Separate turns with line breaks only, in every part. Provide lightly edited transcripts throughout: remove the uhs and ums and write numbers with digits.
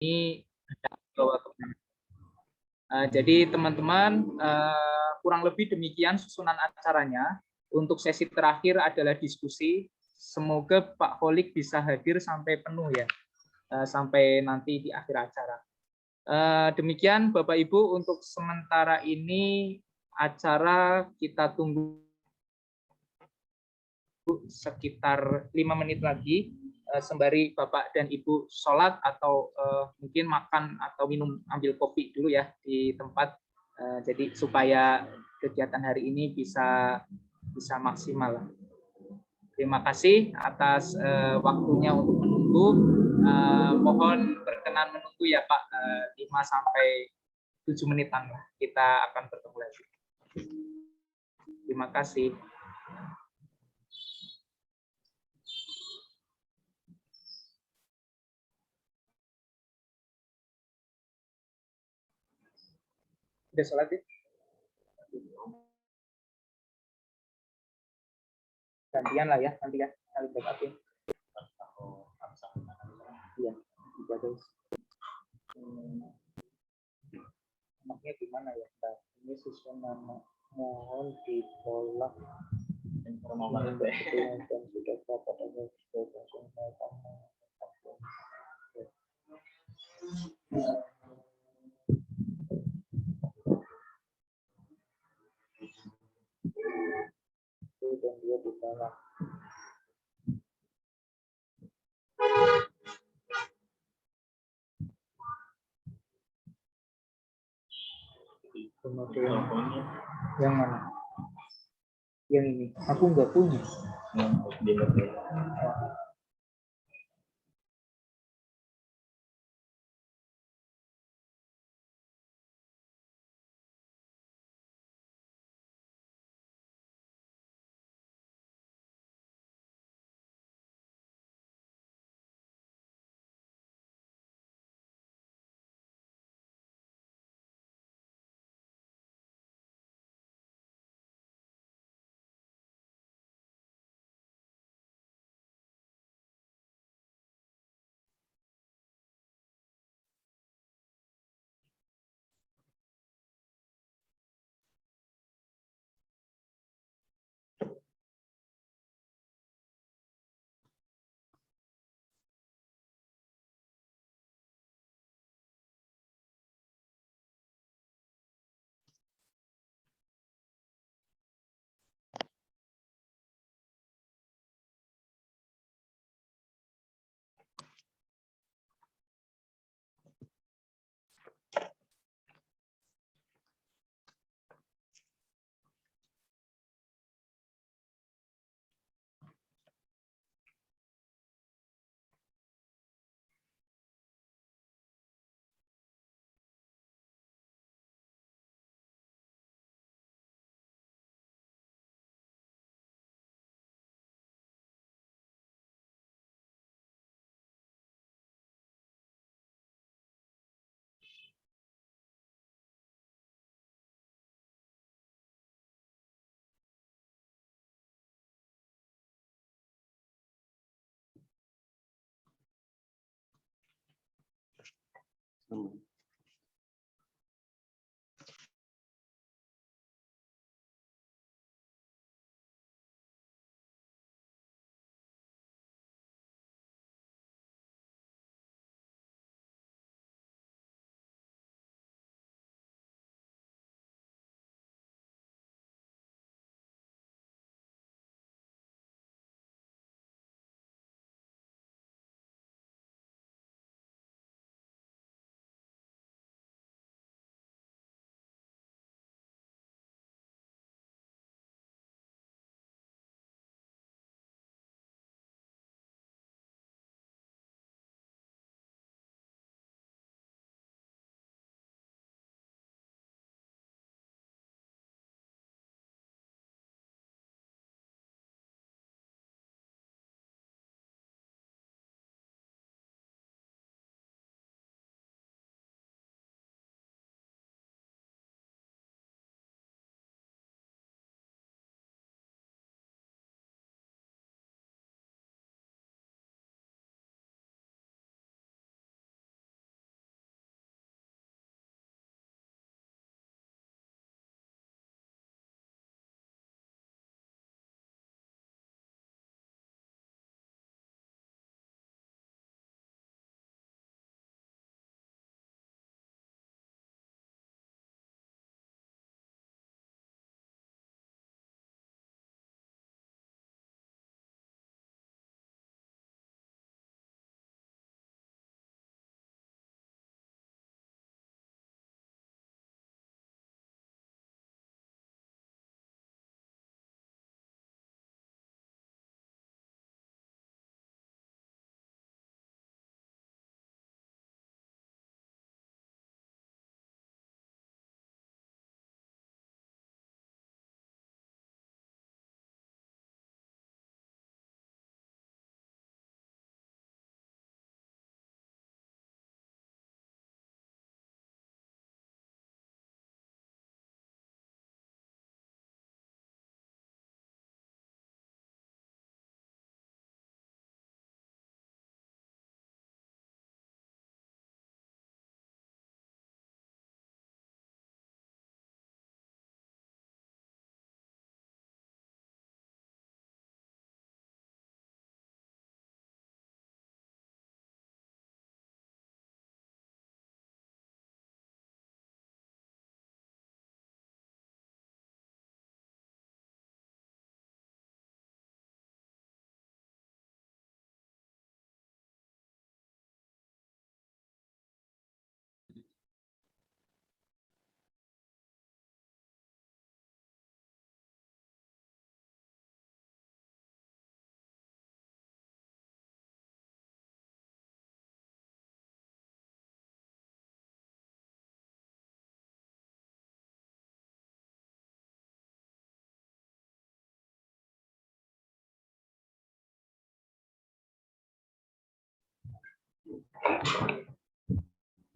ini bawa kemenangan. Jadi teman-teman, kurang lebih demikian susunan acaranya. Untuk sesi terakhir adalah diskusi. Semoga Pak Holik bisa hadir sampai penuh ya, sampai nanti di akhir acara. Demikian Bapak Ibu, untuk sementara ini acara kita tunggu sekitar 5 menit lagi, sembari Bapak dan Ibu sholat atau mungkin makan atau minum, ambil kopi dulu ya di tempat, jadi supaya kegiatan hari ini bisa maksimal. Terima kasih atas waktunya untuk menunggu. Mohon berkenan menunggu ya Pak, 5 sampai 7 menitan lah, kita akan bertemu lagi. Terima kasih. Udah sholat ya? Gantian lah ya nanti ya, saling backup ya. Iya, guys. Anaknya gimana ya? Nah, ini susun nama, mohon ditolak. Dan sudah dapat dan dia ditolak. Kemudian yang mana? Yang ini. Aku nggak punya.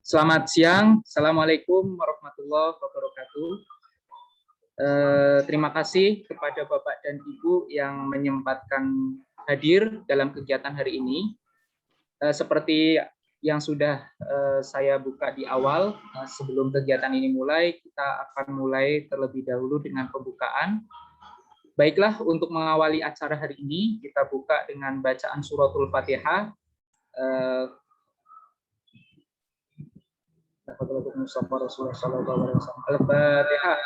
Selamat siang. Assalamualaikum warahmatullahi wabarakatuh. Terima kasih kepada Bapak dan Ibu yang menyempatkan hadir dalam kegiatan hari ini. Seperti yang sudah saya buka di awal, sebelum kegiatan ini mulai, kita akan mulai terlebih dahulu dengan pembukaan. Baiklah, untuk mengawali acara hari ini, kita buka dengan bacaan suratul Fatihah. Al-Fatihah.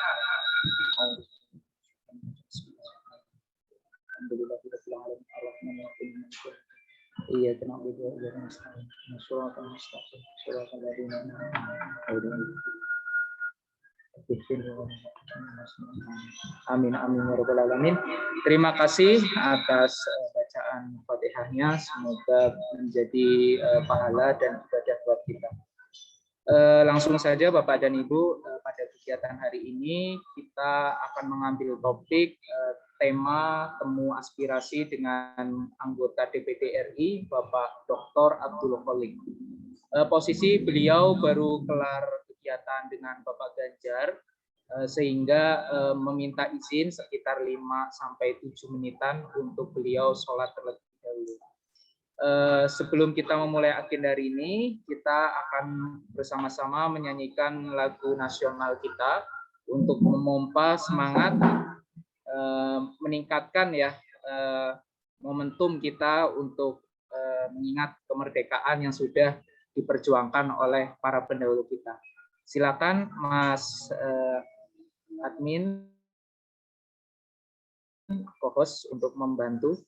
Iya, tenang dulu. Amin amin ya rabbal alamin. Terima kasih atas bacaan Fatihahnya, semoga menjadi pahala dan ibadah buat kita. Langsung saja Bapak dan Ibu, pada kegiatan hari ini kita akan mengambil topik tema temu aspirasi dengan anggota DPD RI Bapak Dr. Abdul Kholik. Posisi beliau baru kelar kegiatan dengan Bapak Ganjar, sehingga meminta izin sekitar 5-7 menitan untuk beliau sholat terlebih dahulu. Sebelum kita memulai agenda hari ini, kita akan bersama-sama menyanyikan lagu nasional kita untuk memompa semangat, meningkatkan ya momentum kita untuk mengingat kemerdekaan yang sudah diperjuangkan oleh para pendahulu kita. Silakan Mas admin co-host untuk membantu.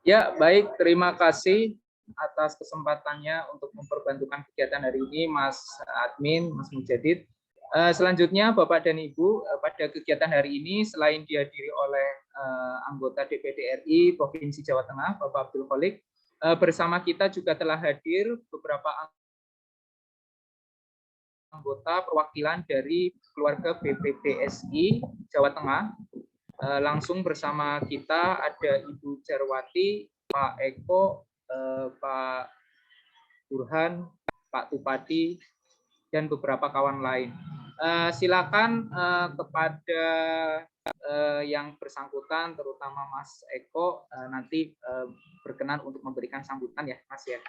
Ya, baik. Terima kasih atas kesempatannya untuk memperbantukan kegiatan hari ini, Mas Admin, Mas Mujadid. Selanjutnya, Bapak dan Ibu, pada kegiatan hari ini, selain dihadiri oleh anggota DPD RI Provinsi Jawa Tengah, Bapak Abdul Kholik, bersama kita juga telah hadir beberapa anggota perwakilan dari keluarga BPDSI Jawa Tengah. Langsung bersama kita ada Ibu Jarwati, Pak Eko, Pak Burhan, Pak Tupadi, dan beberapa kawan lain. Silakan kepada yang bersangkutan, terutama Mas Eko, nanti berkenan untuk memberikan sambutan ya, Mas ya.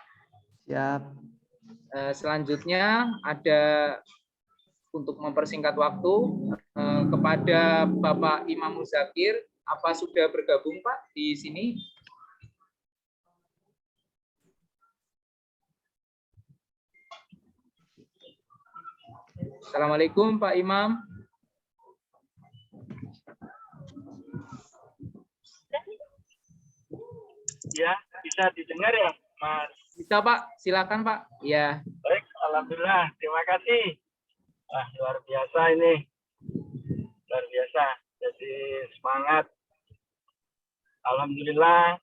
Siap.
Selanjutnya ada untuk mempersingkat waktu kepada Bapak Imam Muzakir, apa sudah bergabung Pak di sini? Assalamualaikum Pak Imam.
Ya, bisa didengar ya, Mas?
Bisa Pak, silakan Pak. Ya.
Baik, alhamdulillah. Terima kasih. Wah, luar biasa ini. Luar biasa. Jadi semangat. Alhamdulillah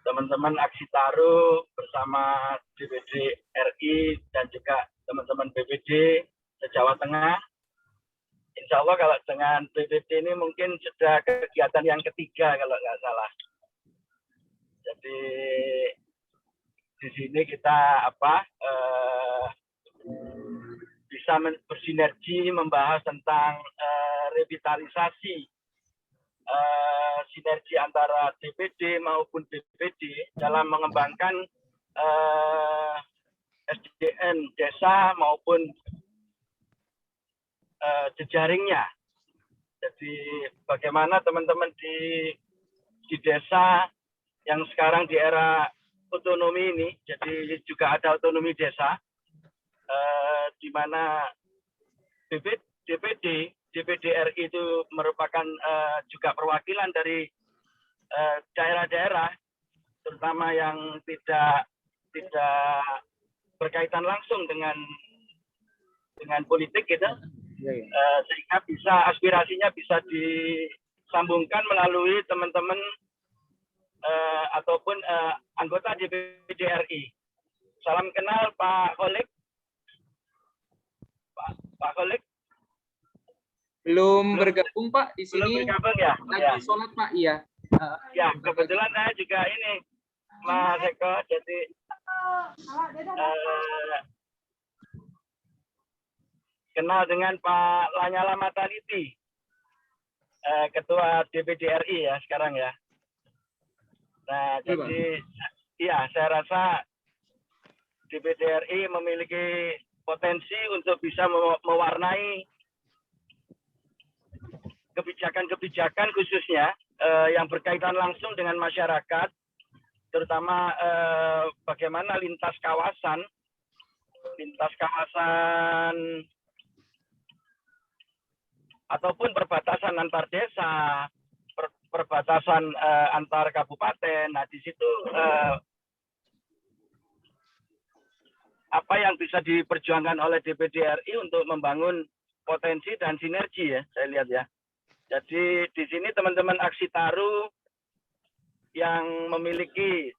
teman-teman Aksi Taruh bersama DPD RI dan juga teman-teman BPD se-Jawa Tengah. Insya Allah kalau dengan BPD ini mungkin sudah kegiatan yang ketiga kalau nggak salah. Jadi di sini kita bisa bersinergi membahas tentang revitalisasi sinergi antara DPD maupun BPD dalam mengembangkan SDM desa maupun jejaringnya. Jadi bagaimana teman-teman di desa yang sekarang di era otonomi ini, jadi juga ada otonomi desa, di mana DPD RI itu merupakan juga perwakilan dari daerah-daerah, terutama yang tidak berkaitan langsung dengan politik gitu, sehingga bisa aspirasinya bisa disambungkan melalui teman-teman ataupun anggota DPD RI. Salam kenal Pak Kholik. Pak Kholik.
Belum bergabung Pak di sini.
Belum bergabung ya?
Lagi sholat Pak, iya.
Ya, kebetulan saya juga ini Mas Eko, jadi kenal dengan Pak Lanyala Mataliti, Ketua DPD RI ya sekarang ya. Nah, jadi ya saya rasa DPD RI memiliki potensi untuk bisa mewarnai kebijakan-kebijakan khususnya yang berkaitan langsung dengan masyarakat, terutama bagaimana lintas kawasan ataupun perbatasan antar desa, perbatasan antar kabupaten. Nah, di situ apa yang bisa diperjuangkan oleh DPD RI untuk membangun potensi dan sinergi ya, saya lihat ya. Jadi di sini teman-teman Aksi Taruh yang memiliki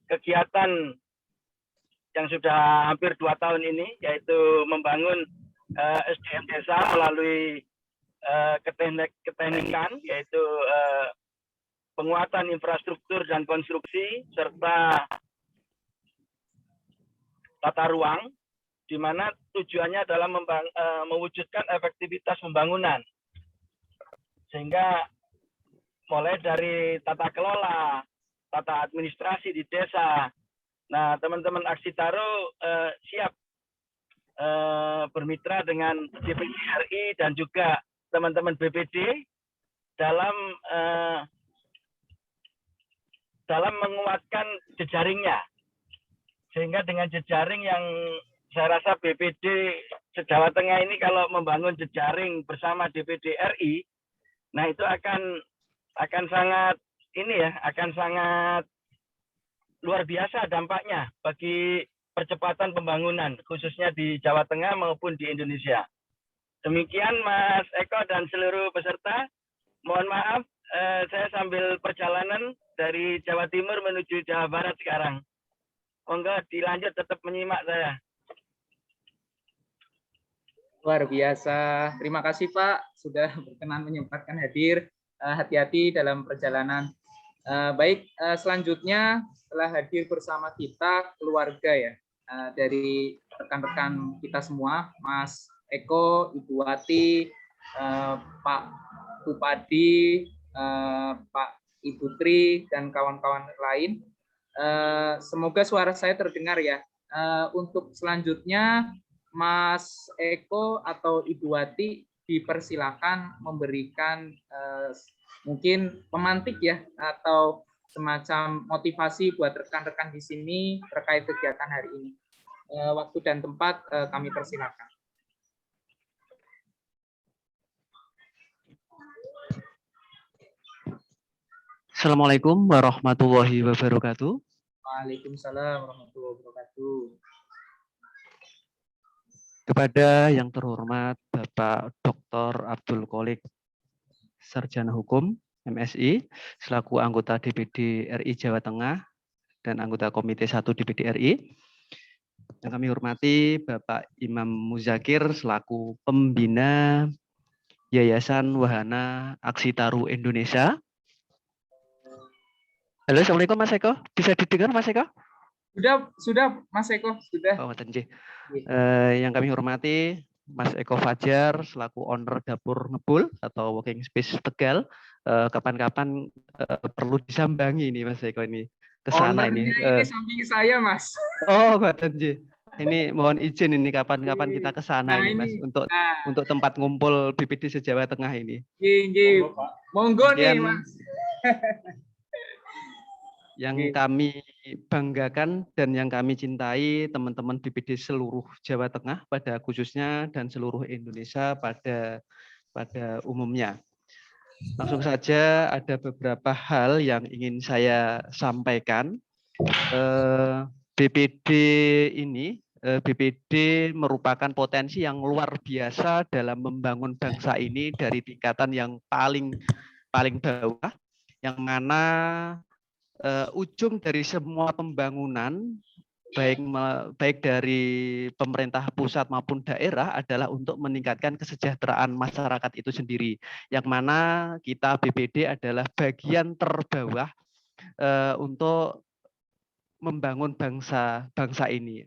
kegiatan yang sudah hampir 2 tahun ini, yaitu membangun SDM desa melalui keteknikan, yaitu penguatan infrastruktur dan konstruksi, serta tata ruang, di mana tujuannya adalah mewujudkan efektivitas pembangunan. Sehingga mulai dari tata kelola, tata administrasi di desa. Nah, teman-teman Aksi Taruh siap bermitra dengan DPD RI dan juga teman-teman BPD dalam menguatkan jejaringnya. Sehingga dengan jejaring yang saya rasa BPD se-Jawa Tengah ini kalau membangun jejaring bersama DPD RI, nah itu akan sangat sangat luar biasa dampaknya bagi percepatan pembangunan khususnya di Jawa Tengah maupun di Indonesia. Demikian Mas Eko dan seluruh peserta. Mohon maaf, saya sambil perjalanan dari Jawa Timur menuju Jawa Barat sekarang. Monggo dilanjut tetap menyimak saya.
Luar biasa. Terima kasih Pak sudah berkenan menyempatkan hadir. Hati-hati dalam perjalanan. Baik, selanjutnya setelah hadir bersama kita keluarga ya. dari rekan-rekan kita semua, Mas Eko, Ibu Wati, Pak Bupati, Pak Ibu Tri, dan kawan-kawan lain. Semoga suara saya terdengar ya. Untuk selanjutnya, Mas Eko atau Ibu Wati dipersilakan memberikan mungkin pemantik ya, atau semacam motivasi buat rekan-rekan di sini terkait kegiatan hari ini. Waktu dan tempat kami persilakan.
Assalamualaikum warahmatullahi wabarakatuh.
Waalaikumsalam warahmatullahi wabarakatuh.
Kepada yang terhormat Bapak Dr. Abdul Qolik, Sarjana Hukum, MSI, selaku anggota DPD RI Jawa Tengah dan anggota Komite 1 DPD RI. Yang kami hormati Bapak Imam Muzakir selaku pembina Yayasan Wahana Aksi Taruh Indonesia. Halo, Assalamualaikum Mas Eko. Bisa didengar Mas Eko?
Sudah Mas Eko, sudah.
Oh, yang kami hormati Mas Eko Fajar selaku owner Dapur Ngebul atau Working Space Tegal. Kapan-kapan perlu disambangi ini Mas Eko ini ke sana ini.
Ini samping saya Mas.
Oh, Pak Tanji. Ini mohon izin ini kapan-kapan kita ke sana ini Mas untuk tempat ngumpul BPD se-Jawa Tengah ini.
Monggo nih Mas.
Yang kami banggakan dan yang kami cintai teman-teman BPD seluruh Jawa Tengah pada khususnya dan seluruh Indonesia pada umumnya. Langsung saja ada beberapa hal yang ingin saya sampaikan. BPD merupakan potensi yang luar biasa dalam membangun bangsa ini dari tingkatan yang paling bawah, yang mana ujung dari semua pembangunan baik dari pemerintah pusat maupun daerah adalah untuk meningkatkan kesejahteraan masyarakat itu sendiri, yang mana kita BPD adalah bagian terbawah untuk membangun bangsa ini.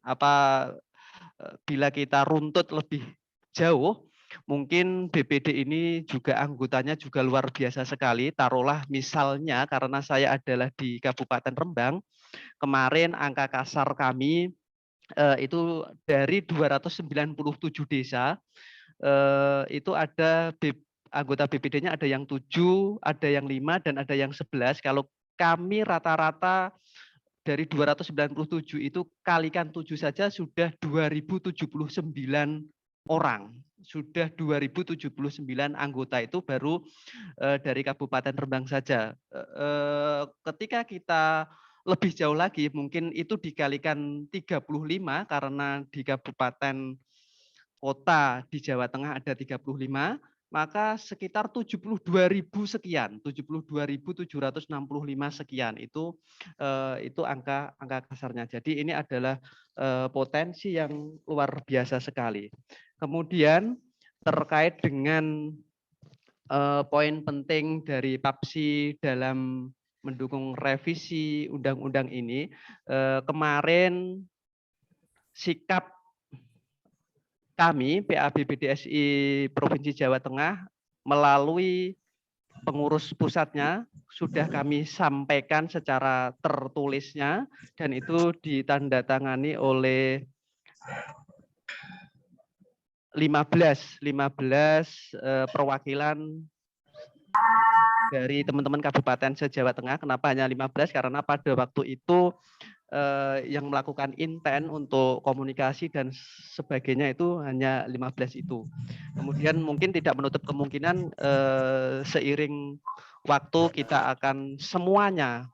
Bila kita runtut lebih jauh, mungkin BPD ini juga anggotanya juga luar biasa sekali. Taruhlah misalnya karena saya adalah di Kabupaten Rembang, kemarin angka kasar kami itu dari 297 desa, itu ada anggota BPD-nya ada yang 7, ada yang 5, dan ada yang 11. Kalau kami rata-rata dari 297 itu kalikan 7 saja sudah 2079 orang. Sudah 2079 anggota itu baru dari Kabupaten Rembang saja. Ketika kita lebih jauh lagi mungkin itu dikalikan 35 karena di kabupaten kota di Jawa Tengah ada 35, maka sekitar 72.000 sekian, 72.765 sekian itu angka kasarnya. Jadi ini adalah potensi yang luar biasa sekali. Kemudian terkait dengan poin penting dari PAPSI dalam mendukung revisi undang-undang ini, kemarin sikap kami PABBDSI Provinsi Jawa Tengah melalui pengurus pusatnya sudah kami sampaikan secara tertulisnya dan itu ditandatangani oleh 15 perwakilan dari teman-teman kabupaten se-Jawa Tengah. Kenapa hanya 15? Karena pada waktu itu yang melakukan intent untuk komunikasi dan sebagainya itu hanya 15 itu. Kemudian mungkin tidak menutup kemungkinan seiring waktu kita akan semuanya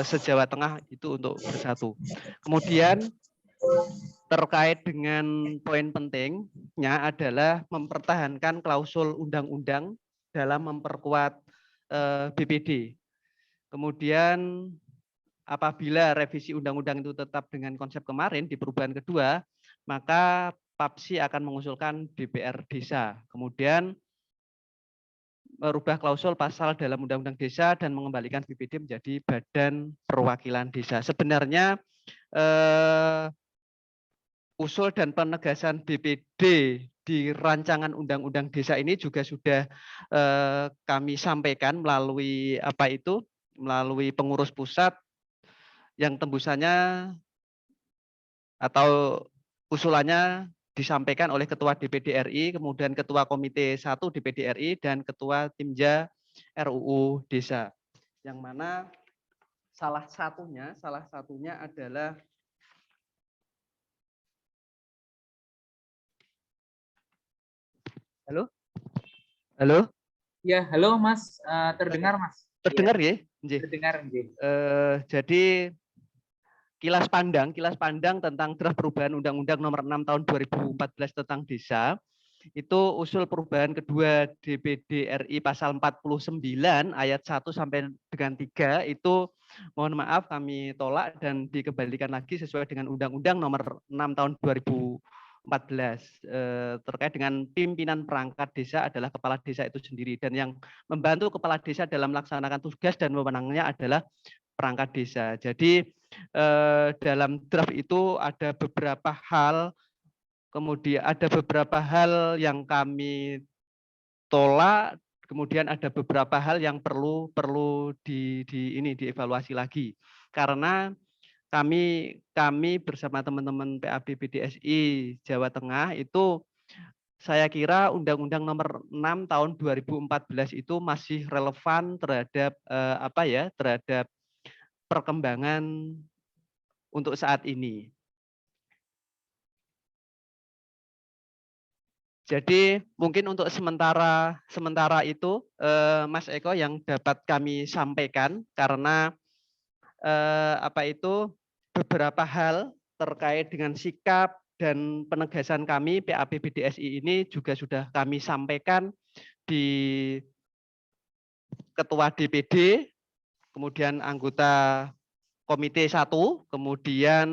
se-Jawa Tengah itu untuk bersatu. Kemudian terkait dengan poin pentingnya adalah mempertahankan klausul undang-undang dalam memperkuat BPD. Kemudian apabila revisi undang-undang itu tetap dengan konsep kemarin di perubahan kedua, maka PAPSI akan mengusulkan DPR desa. Kemudian merubah klausul pasal dalam undang-undang desa dan mengembalikan BPD menjadi badan perwakilan desa. Sebenarnya usul dan penegasan BPD di rancangan undang-undang desa ini juga sudah kami sampaikan melalui melalui pengurus pusat yang tembusannya atau usulannya disampaikan oleh Ketua DPD RI, kemudian Ketua Komite 1 DPD RI, dan Ketua Timja RUU Desa. Yang mana salah satunya adalah Halo?
Ya, halo Mas, terdengar Mas?
Terdengar ya?
Terdengar.
Jadi kilas pandang tentang draft perubahan Undang-Undang Nomor 6 Tahun 2014 tentang Desa, itu usul perubahan kedua DPD RI pasal 49 ayat 1 sampai dengan 3 itu mohon maaf kami tolak dan dikembalikan lagi sesuai dengan Undang-Undang Nomor 6 Tahun 2014 terkait dengan pimpinan perangkat desa adalah kepala desa itu sendiri, dan yang membantu kepala desa dalam melaksanakan tugas dan wewenangnya adalah perangkat desa. Jadi dalam draft itu ada beberapa hal, kemudian ada beberapa hal yang kami tolak, kemudian ada beberapa hal yang perlu dievaluasi lagi, karena kami bersama teman-teman PAB BDSI Jawa Tengah itu saya kira Undang-Undang Nomor 6 Tahun 2014 itu masih relevan terhadap terhadap perkembangan untuk saat ini. Jadi mungkin untuk sementara itu Mas Eko yang dapat kami sampaikan, karena beberapa hal terkait dengan sikap dan penegasan kami PAB BDSI ini juga sudah kami sampaikan di Ketua DPD, kemudian anggota Komite 1, kemudian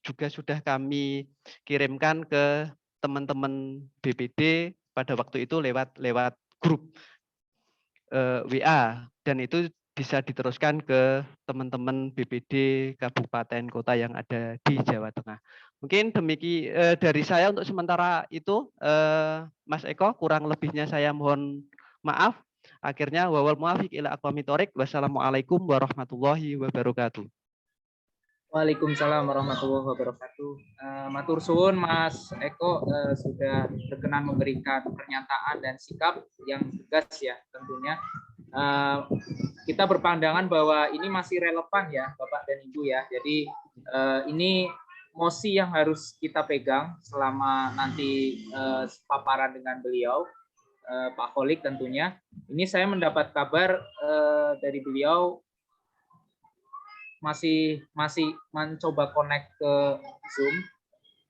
juga sudah kami kirimkan ke teman-teman BPD pada waktu itu lewat grup WA, dan itu bisa diteruskan ke teman-teman BPD kabupaten kota yang ada di Jawa Tengah. Mungkin demikian dari saya untuk sementara itu, Mas Eko, kurang lebihnya saya mohon maaf. Akhirnya wawal muafiq ila aqwamit thoriq. Wassalamualaikum warahmatullahi wabarakatuh.
Waalaikumsalam warahmatullahi wabarakatuh. Matur suwun Mas Eko sudah berkenan memberikan pernyataan dan sikap yang tegas ya tentunya. Kita berpandangan bahwa ini masih relevan ya Bapak dan Ibu ya. Jadi ini mosi yang harus kita pegang selama nanti paparan dengan beliau, Pak Kholik tentunya. Ini saya mendapat kabar dari beliau masih mencoba connect ke Zoom.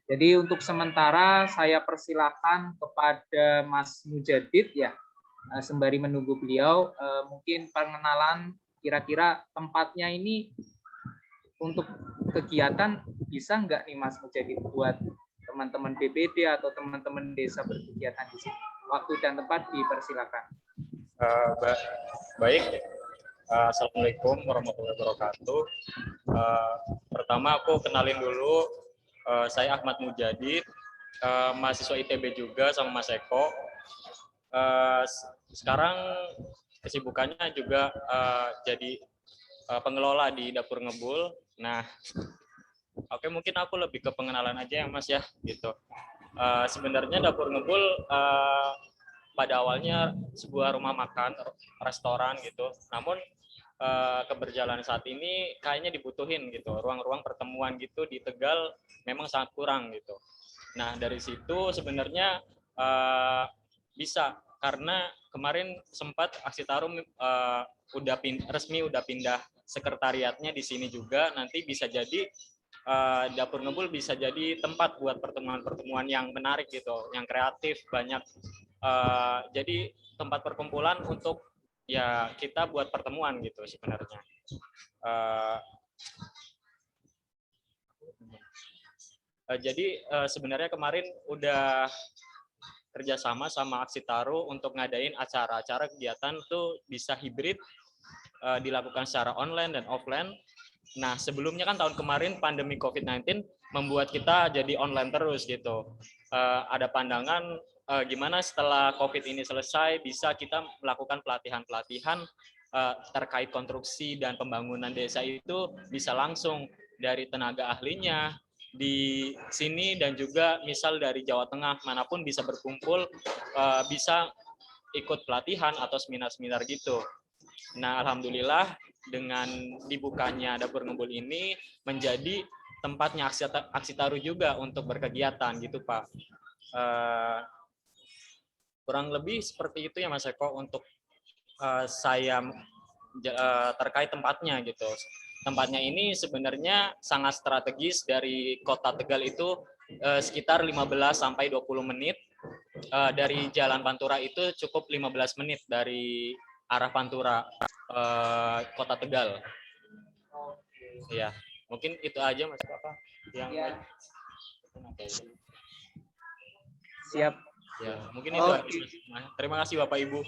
Jadi untuk sementara saya persilahkan kepada Mas Mujadid ya, sembari menunggu beliau, mungkin pengenalan kira-kira tempatnya ini untuk kegiatan bisa nggak nih Mas Mujadid buat teman-teman BPD atau teman-teman desa berkegiatan di sini. Waktu dan tempat dipersilakan.
Baik. Assalamualaikum warahmatullahi wabarakatuh. Pertama aku kenalin dulu, saya Ahmad Mujadid, mahasiswa ITB juga sama Mas Eko. Sekarang kesibukannya juga jadi pengelola di Dapur Ngebul. Nah, oke, mungkin aku lebih ke pengenalan aja ya Mas ya, gitu. Sebenarnya Dapur Ngebul pada awalnya sebuah rumah makan, restoran gitu. Namun keberjalanan saat ini kayaknya dibutuhin gitu. Ruang-ruang pertemuan gitu di Tegal memang sangat kurang gitu. Nah, dari situ sebenarnya bisa, karena kemarin sempat Aksi Tarum resmi udah pindah sekretariatnya di sini juga. Nanti bisa jadi Dapur Ngebul bisa jadi tempat buat pertemuan-pertemuan yang menarik gitu, yang kreatif, banyak. Jadi tempat perkumpulan untuk ya kita buat pertemuan gitu sebenarnya. Jadi sebenarnya kemarin udah kerjasama sama Aksi Taruh untuk ngadain acara-acara kegiatan tuh bisa hibrid, dilakukan secara online dan offline. Nah, sebelumnya kan tahun kemarin pandemi COVID-19 membuat kita jadi online terus gitu. Ada pandangan gimana setelah COVID ini selesai bisa kita melakukan pelatihan-pelatihan terkait konstruksi dan pembangunan desa itu bisa langsung dari tenaga ahlinya di sini dan juga misal dari Jawa Tengah manapun bisa berkumpul, bisa ikut pelatihan atau seminar-seminar gitu. Nah, alhamdulillah dengan dibukanya dapur ngebul ini menjadi tempatnya Aksi Taruh juga untuk berkegiatan gitu, Pak. Kurang lebih seperti itu ya Mas Eko untuk saya terkait tempatnya gitu. Tempatnya ini sebenarnya sangat strategis dari Kota Tegal itu sekitar 15 sampai 20 menit. Dari Jalan Pantura itu cukup 15 menit dari arah Pantura Kota Tegal. Ya, mungkin itu aja Mas Bapak yang
ya. Siap.
Ya, mungkin itu aja. Terima kasih Bapak Ibu.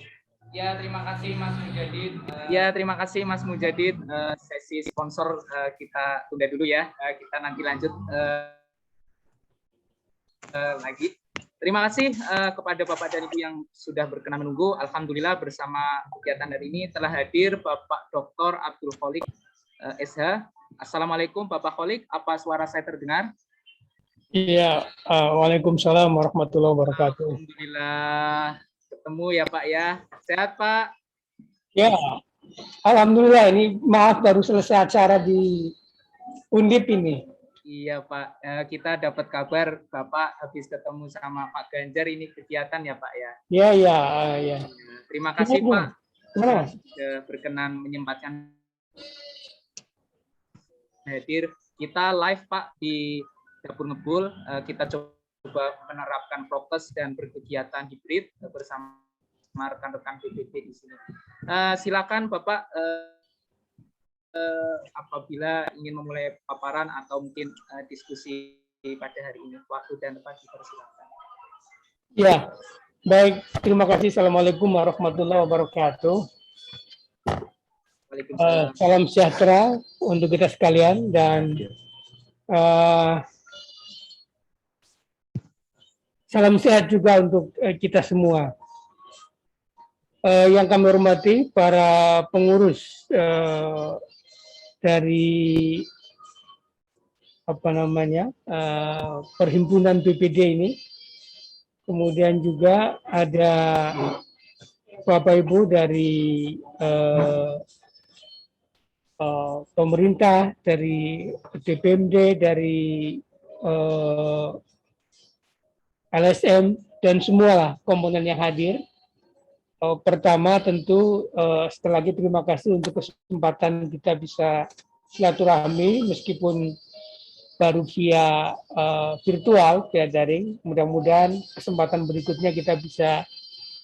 Ya, terima kasih Mas Mujadid. Ya, terima kasih Mas Mujadid. Sesi sponsor kita tunda dulu ya. Kita nanti lanjut lagi. Terima kasih kepada Bapak dan Ibu yang sudah berkenan menunggu. Alhamdulillah bersama kegiatan hari ini telah hadir Bapak Dr. Abdul Kholik SH. Assalamualaikum Bapak Kholik, apa suara saya terdengar?
Iya, waalaikumsalam warahmatullahi wabarakatuh.
Alhamdulillah ketemu ya Pak ya. Sehat Pak?
Ya, alhamdulillah ini maaf baru selesai acara di Undip ini.
Iya Pak, kita dapat kabar Bapak habis ketemu sama Pak Ganjar, ini kegiatan ya Pak ya?
Iya, iya, iya.
Terima kasih Pak
sudah
berkenan menyempatkan hadir. Kita live Pak di Dapur Ngebul, kita coba menerapkan prokes dan berkegiatan hibrid bersama rekan-rekan BPD di sini. Silakan Bapak apabila ingin memulai paparan atau mungkin diskusi pada hari ini, waktu dan tempat dipersilakan.
Ya, baik. Terima kasih. Assalamualaikum warahmatullahi wabarakatuh. Salam sejahtera untuk kita sekalian dan salam sehat juga untuk kita semua. Yang kami hormati para pengurus dari perhimpunan BPD ini, kemudian juga ada Bapak Ibu dari pemerintah, dari DPMD, dari LSM dan semua komponen yang hadir. Pertama tentu sekali lagi terima kasih untuk kesempatan kita bisa silaturahmi meskipun baru via virtual, via daring. Mudah-mudahan kesempatan berikutnya kita bisa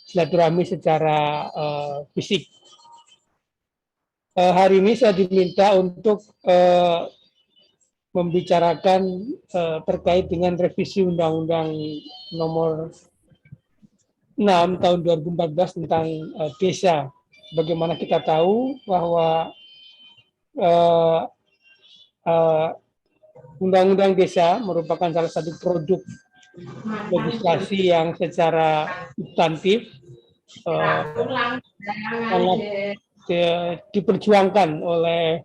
silaturahmi secara fisik. Hari ini saya diminta untuk membicarakan terkait dengan revisi Undang-Undang Nomor 6 tahun 2014 tentang desa. Bagaimana kita tahu bahwa Undang-Undang Desa merupakan salah satu produk legislasi yang secara substantif sangat diperjuangkan oleh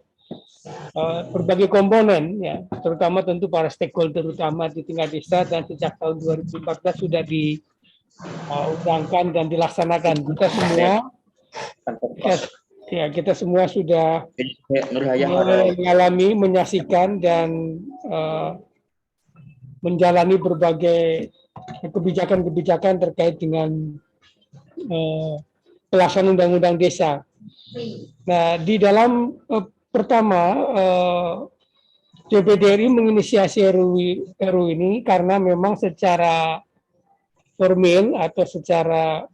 berbagai komponen, ya, terutama tentu para stakeholder utama di tingkat desa, dan sejak tahun 2014 sudah diundangkan dan dilaksanakan. Kita semua sudah mengalami, menyaksikan dan menjalani berbagai kebijakan-kebijakan terkait dengan pelaksanaan Undang-Undang Desa. Nah, di dalam pertama DPD RI menginisiasi RU ini karena memang secara formil atau secara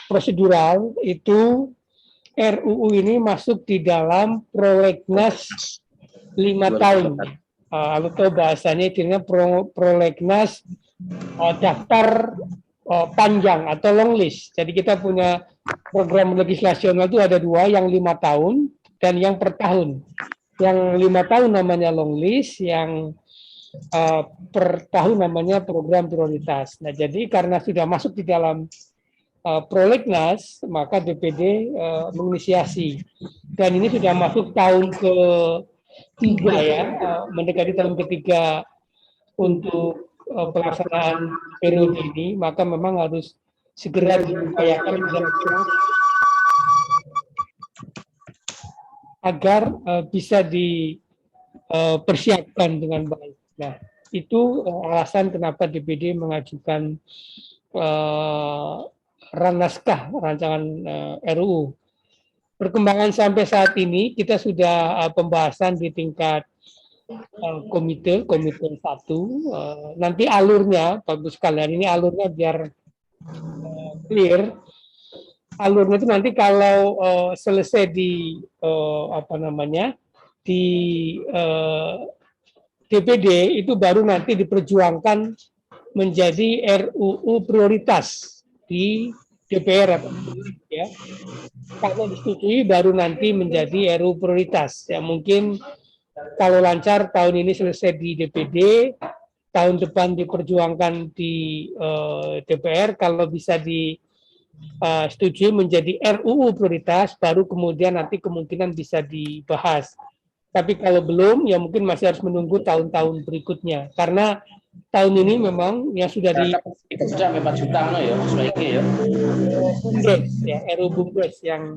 prosedural itu RUU ini masuk di dalam prolegnas 5 tahun. Atau bahasanya itu prolegnas daftar panjang atau long list. Jadi kita punya program legislasional itu ada 2, yang 5 tahun dan yang per tahun. Yang 5 tahun namanya long list, yang per tahun namanya program prioritas. Nah, jadi karena sudah masuk di dalam prolegnas, maka DPD menginisiasi. Dan ini sudah masuk tahun ke-3 ya, mendekati tahun ketiga untuk pelaksanaan periode ini, maka memang harus segera diupayakan agar bisa dipersiapkan dengan baik. Nah, itu alasan kenapa DPD mengajukan naskah rancangan RUU. Perkembangan sampai saat ini kita sudah pembahasan di tingkat komite 1. Nanti alurnya, bagus sekalian, ini alurnya biar clear. Alurnya itu nanti kalau selesai di di DPD itu baru nanti diperjuangkan menjadi RUU prioritas di DPR ya. Kalau disetujui baru nanti menjadi RUU prioritas. Ya mungkin kalau lancar tahun ini selesai di DPD, tahun depan diperjuangkan di DPR, kalau bisa disetujui menjadi RUU prioritas, baru kemudian nanti kemungkinan bisa dibahas. Tapi kalau belum, ya mungkin masih harus menunggu tahun-tahun berikutnya. Karena tahun ini memang yang sudah di
sudah 4 juta ya, sebaiknya ya.
BUMDes, ya RUU BUMDes yang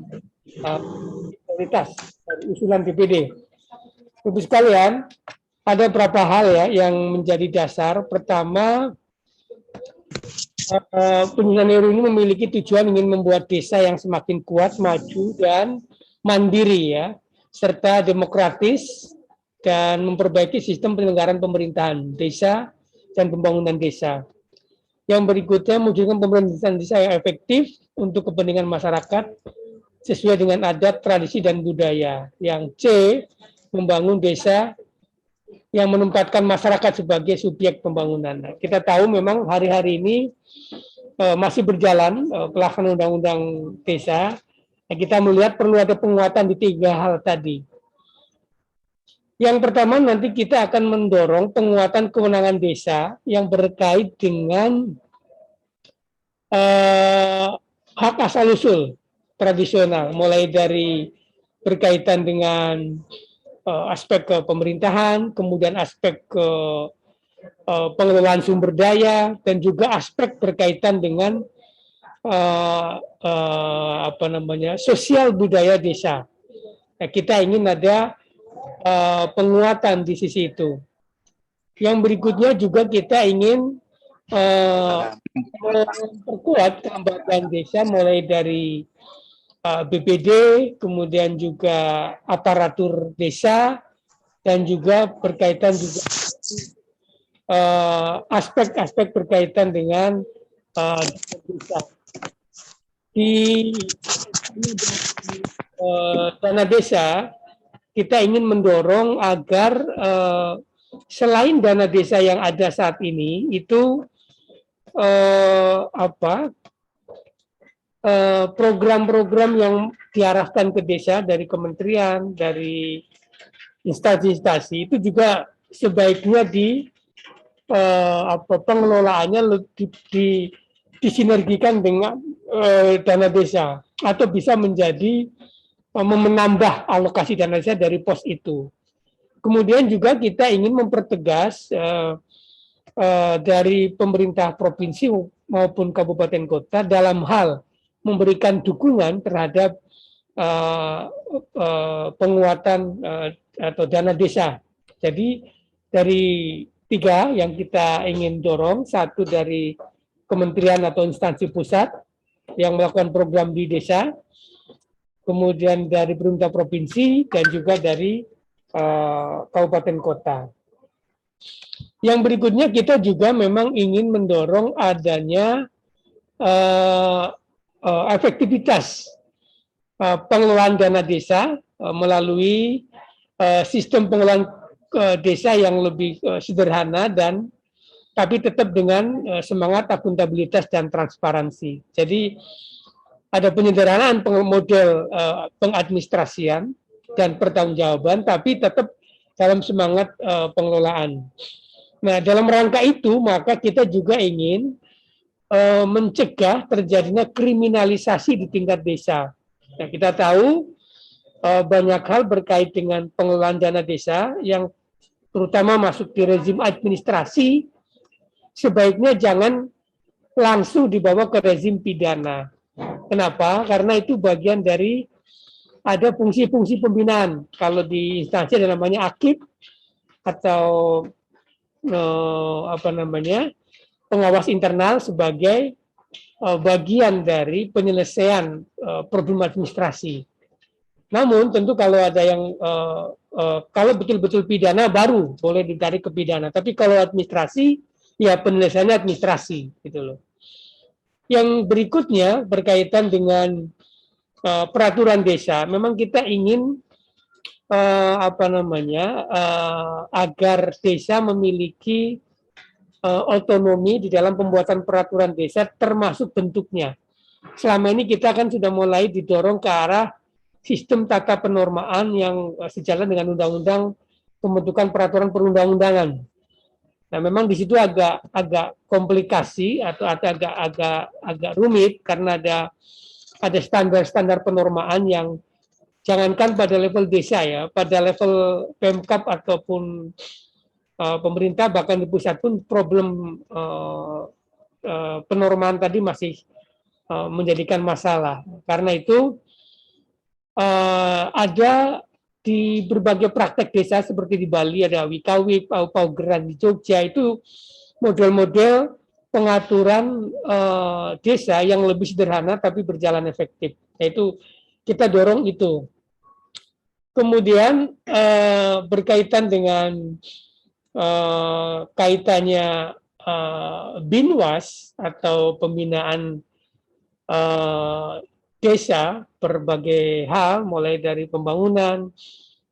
prioritas dari usulan DPD. Ibu sekalian, ada beberapa hal ya yang menjadi dasar. Pertama, penyusunan RUU ini memiliki tujuan ingin membuat desa yang semakin kuat, maju, dan mandiri ya, serta demokratis, dan memperbaiki sistem penyelenggaraan pemerintahan desa dan pembangunan desa. Yang berikutnya, mewujudkan pemerintahan desa yang efektif untuk kepentingan masyarakat sesuai dengan adat, tradisi, dan budaya. Yang C, membangun desa yang menempatkan masyarakat sebagai subjek pembangunan. Nah, kita tahu memang hari-hari ini masih berjalan pelaksanaan undang-undang desa. Nah, kita melihat perlu ada penguatan di 3 hal tadi. Yang pertama, nanti kita akan mendorong penguatan kewenangan desa yang berkait dengan hak asal-usul tradisional, mulai dari berkaitan dengan aspek pemerintahan, kemudian aspek pengelolaan sumber daya, dan juga aspek berkaitan dengan sosial budaya desa. Nah, kita ingin ada penguatan di sisi itu. Yang berikutnya juga kita ingin memperkuat kelembagaan desa mulai dari BPD, kemudian juga aparatur desa, dan juga berkaitan juga aspek-aspek berkaitan dengan desa. Di dana desa, kita ingin mendorong agar selain dana desa yang ada saat ini itu program-program yang diarahkan ke desa dari kementerian, dari instansi-instansi itu juga sebaiknya pengelolaannya disinergikan dengan dana desa atau bisa menjadi menambah alokasi dana desa dari pos itu. Kemudian juga kita ingin mempertegas dari pemerintah provinsi maupun kabupaten kota dalam hal memberikan dukungan terhadap penguatan atau dana desa. Jadi dari 3 yang kita ingin dorong, 1 dari kementerian atau instansi pusat yang melakukan program di desa, kemudian dari pemerintah provinsi, dan juga dari kabupaten kota. Yang berikutnya kita juga memang ingin mendorong adanya efektivitas pengelolaan dana desa melalui sistem pengelolaan desa yang lebih sederhana dan tapi tetap dengan semangat akuntabilitas dan transparansi. Jadi ada penyederhanaan model pengadministrasian dan pertanggungjawaban, tapi tetap dalam semangat pengelolaan. Nah, dalam rangka itu maka kita juga ingin mencegah terjadinya kriminalisasi di tingkat desa. Nah, kita tahu banyak hal berkait dengan pengelolaan dana desa yang terutama masuk di rezim administrasi, sebaiknya jangan langsung dibawa ke rezim pidana. Kenapa? Karena itu bagian dari ada fungsi-fungsi pembinaan. Kalau di instansi ada namanya akib atau pengawas internal sebagai bagian dari penyelesaian problem administrasi. Namun tentu kalau ada yang kalau betul-betul pidana baru boleh ditarik ke pidana. Tapi kalau administrasi ya penyelesaiannya administrasi gitu loh. Yang berikutnya berkaitan dengan peraturan desa. Memang kita ingin agar desa memiliki otonomi di dalam pembuatan peraturan desa termasuk bentuknya. Selama ini kita kan sudah mulai didorong ke arah sistem tata penormaan yang sejalan dengan undang-undang pembentukan peraturan perundang-undangan. Nah, memang di situ agak komplikasi atau agak rumit karena ada standar-standar penormaan yang jangankan pada level desa ya, pada level Pemkab ataupun pemerintah bahkan di pusat pun problem penormaan tadi masih menjadikan masalah. Karena itu ada di berbagai praktek desa seperti di Bali ada Wikawik, Paugeran di Jogja itu model-model pengaturan desa yang lebih sederhana tapi berjalan efektif. Yaitu kita dorong itu. Kemudian berkaitan dengan kaitannya Binwas atau pembinaan desa berbagai hal, mulai dari pembangunan,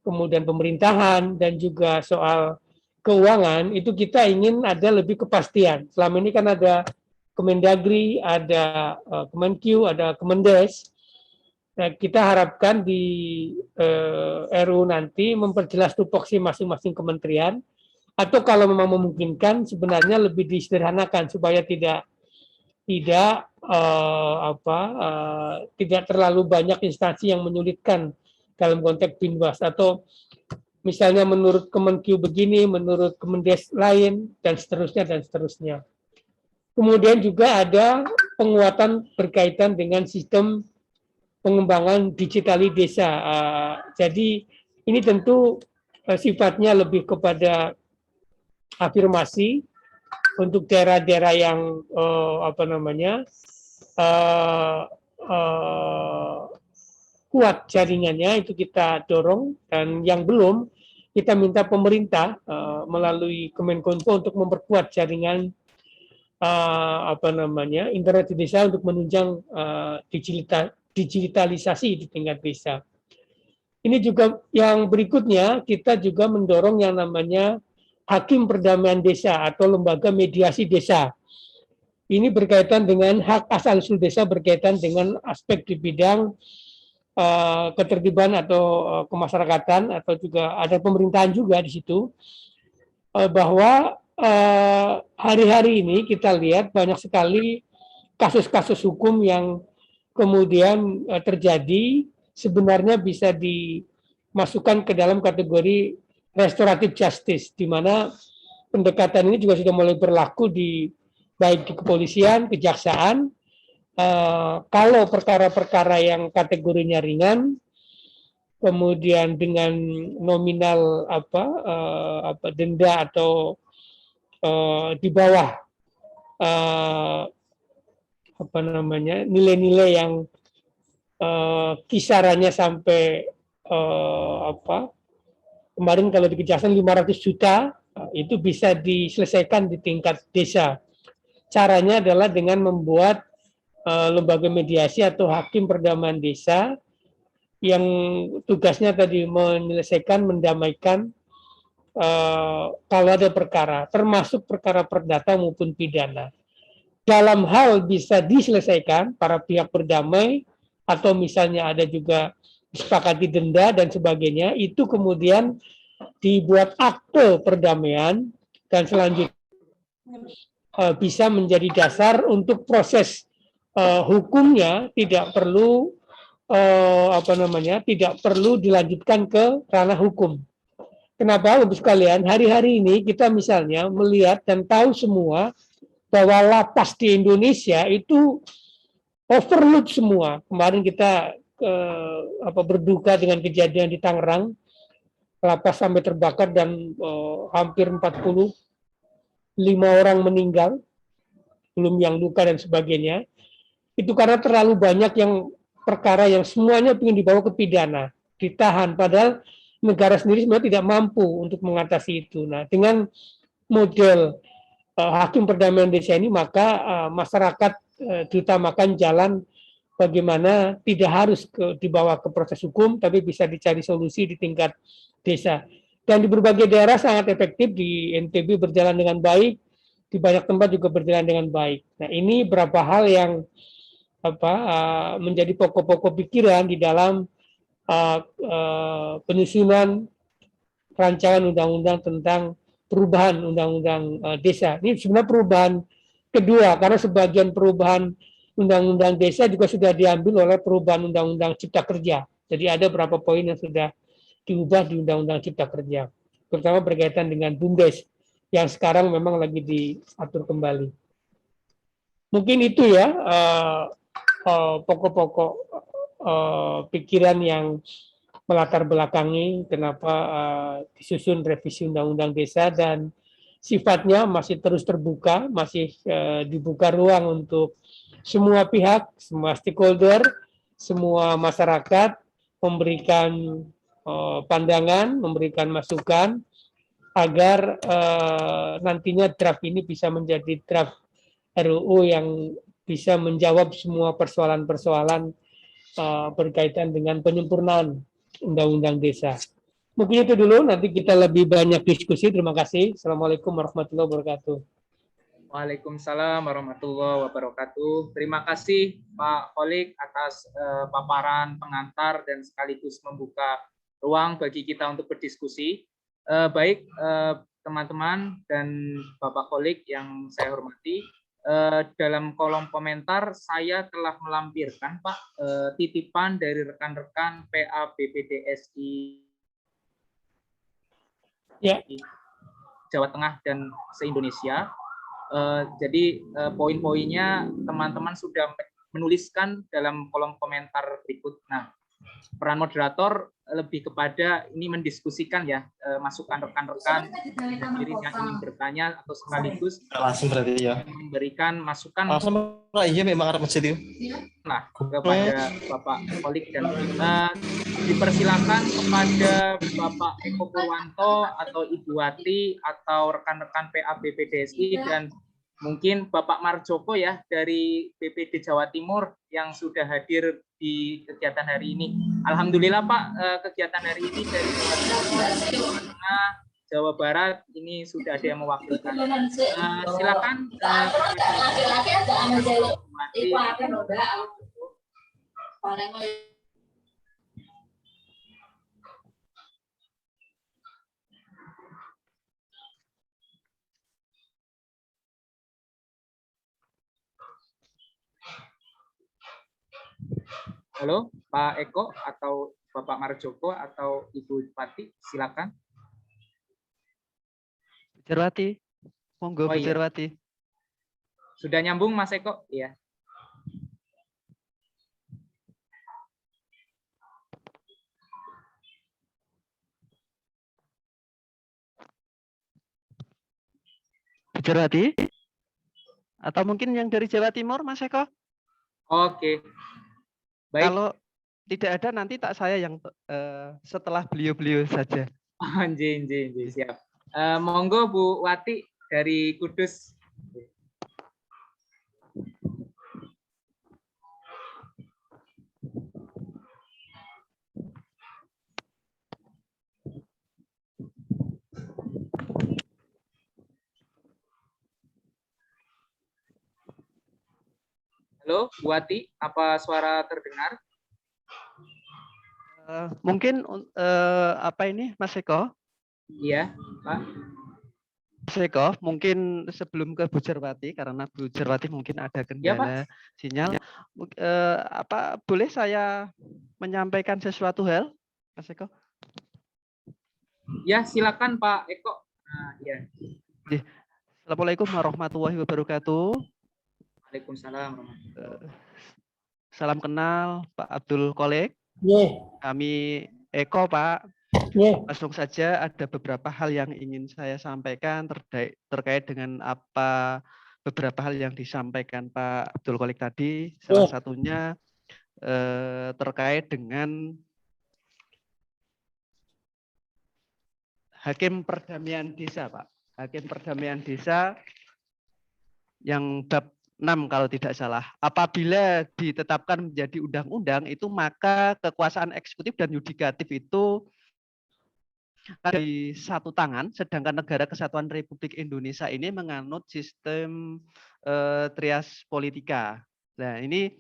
kemudian pemerintahan, dan juga soal keuangan, itu kita ingin ada lebih kepastian. Selama ini kan ada Kemendagri, ada Kemenkyu, ada Kemendes. Nah, kita harapkan di RU nanti memperjelas tupoksi masing-masing kementerian, atau kalau memang memungkinkan sebenarnya lebih disederhanakan supaya tidak terlalu banyak instansi yang menyulitkan dalam konteks Binwas, atau misalnya menurut Kemenkyu begini, menurut Kemendes lain, dan seterusnya. Kemudian juga ada penguatan berkaitan dengan sistem pengembangan digitali desa. Jadi ini tentu sifatnya lebih kepada afirmasi untuk daerah-daerah yang kuat jaringannya, itu kita dorong, dan yang belum kita minta pemerintah melalui Kemenkominfo untuk memperkuat jaringan internet di desa untuk menunjang digitalisasi di tingkat desa. Ini juga yang berikutnya, kita juga mendorong yang namanya Hakim Perdamaian Desa atau lembaga mediasi desa. Ini berkaitan dengan hak asal-usul desa, berkaitan dengan aspek di bidang ketertiban atau kemasyarakatan, atau juga ada pemerintahan juga di situ. Bahwa hari-hari ini kita lihat banyak sekali kasus-kasus hukum yang kemudian terjadi, sebenarnya bisa dimasukkan ke dalam kategori restoratif justice, di mana pendekatan ini juga sudah mulai berlaku baik di kepolisian, kejaksaan. Kalau perkara-perkara yang kategorinya ringan, kemudian dengan nominal denda atau di bawah nilai-nilai yang kisarannya sampai kemarin kalau di Kejaksaan 500 juta, itu bisa diselesaikan di tingkat desa. Caranya adalah dengan membuat lembaga mediasi atau hakim perdamaian desa yang tugasnya tadi menyelesaikan, mendamaikan kalau ada perkara, termasuk perkara perdata maupun pidana. Dalam hal bisa diselesaikan, para pihak berdamai, atau misalnya ada juga disepakati denda dan sebagainya, itu kemudian dibuat akte perdamaian dan selanjutnya bisa menjadi dasar untuk proses hukumnya, tidak perlu tidak perlu dilanjutkan ke ranah hukum. Kenapa, Bapak sekalian? Hari-hari ini kita misalnya melihat dan tahu semua bahwa lapas di Indonesia itu overload semua. Kemarin kita berduka dengan kejadian di Tangerang, lapas sampai terbakar dan hampir 45 orang meninggal, belum yang luka dan sebagainya. Itu karena terlalu banyak yang perkara yang semuanya ingin dibawa ke pidana, ditahan, padahal negara sendiri sebenarnya tidak mampu untuk mengatasi itu. Nah, dengan model hakim perdamaian desa ini, maka masyarakat diutamakan jalan bagaimana tidak harus dibawa ke proses hukum, tapi bisa dicari solusi di tingkat desa. Dan di berbagai daerah sangat efektif, di NTB berjalan dengan baik, di banyak tempat juga berjalan dengan baik. Nah, ini beberapa hal yang menjadi pokok-pokok pikiran di dalam penyusunan rancangan undang-undang tentang perubahan undang-undang desa. Ini sebenarnya perubahan kedua, karena sebagian perubahan undang-undang desa juga sudah diambil oleh perubahan undang-undang cipta kerja. Jadi ada beberapa poin yang sudah diubah di undang-undang cipta kerja, terutama berkaitan dengan BUMDes yang sekarang memang lagi diatur kembali. Mungkin itu ya pokok-pokok pikiran yang melatar belakangi kenapa disusun revisi undang-undang desa, dan sifatnya masih terus terbuka, masih dibuka ruang untuk semua pihak, semua stakeholder, semua masyarakat memberikan pandangan, memberikan masukan agar nantinya draft ini bisa menjadi draft RUU yang bisa menjawab semua persoalan-persoalan berkaitan dengan penyempurnaan undang-undang desa. Mungkin itu dulu, nanti kita lebih banyak diskusi. Terima kasih. Assalamualaikum warahmatullahi wabarakatuh.
Waalaikumsalam warahmatullahi wabarakatuh. Terima kasih Pak Kholik atas paparan pengantar dan sekaligus membuka ruang bagi kita untuk berdiskusi. Baik teman-teman dan Bapak Kholik yang saya hormati, dalam kolom komentar saya telah melampirkan Pak titipan dari rekan-rekan PA BPDSI Jawa Tengah dan se-Indonesia. Jadi poin-poinnya teman-teman sudah menuliskan dalam kolom komentar berikut. Nah, peran moderator lebih kepada ini mendiskusikan ya, masukan rekan-rekan yang ingin bertanya atau sekaligus
langsung berarti ya
memberikan masukan
iya memang arah masjid itu.
Nah, kepada Bapak Kholik dan dipersilakan kepada Bapak Eko Purwanto atau Ibu Wati atau rekan-rekan PA BPDSI dan mungkin Bapak Marjoko ya dari BPD Jawa Timur yang sudah hadir di kegiatan hari ini. Alhamdulillah Pak, kegiatan hari ini dari Jawa Tengah, Jawa Barat ini sudah ada yang mewakilkan. Silakan. Halo, Pak Eko atau Bapak Marjoko atau Ibu Pati, silakan.
Bujarwati, monggo
Oh, iya.
Bujarwati.
Sudah nyambung Mas Eko? Iya.
Bujarwati? Atau mungkin yang dari Jawa Timur, Mas Eko?
Oke. Baik.
Kalau tidak ada, nanti tak saya yang setelah beliau-beliau saja.
Anjing, siap. Monggo Bu Wati dari Kudus. Halo, Bu Wati, apa suara terdengar?
Mungkin apa ini Mas Eko?
Iya, Pak.
Mas Eko, mungkin sebelum ke Bu Jarwati karena Bu Jarwati mungkin ada
Ya, Pak.
kendala sinyal. Apa boleh saya menyampaikan sesuatu hal, Mas Eko?
Ya, silakan Pak Eko. Nah, ya.
Assalamualaikum warahmatullahi wabarakatuh.
Waalaikumsalam warahmatullahi wabarakatuh.
Salam kenal Pak Abdul Qolik.
Yeah.
Kami Eko, Pak.
Yeah.
Langsung saja ada beberapa hal yang ingin saya sampaikan terkait dengan beberapa hal yang disampaikan Pak Abdul Qolik tadi. Salah satunya terkait dengan Hakim Perdamaian Desa, Pak. Hakim Perdamaian Desa yang bab 6 kalau tidak salah. Apabila ditetapkan menjadi undang-undang itu maka kekuasaan eksekutif dan yudikatif itu di satu tangan, sedangkan Negara Kesatuan Republik Indonesia ini menganut sistem trias politika. Nah, ini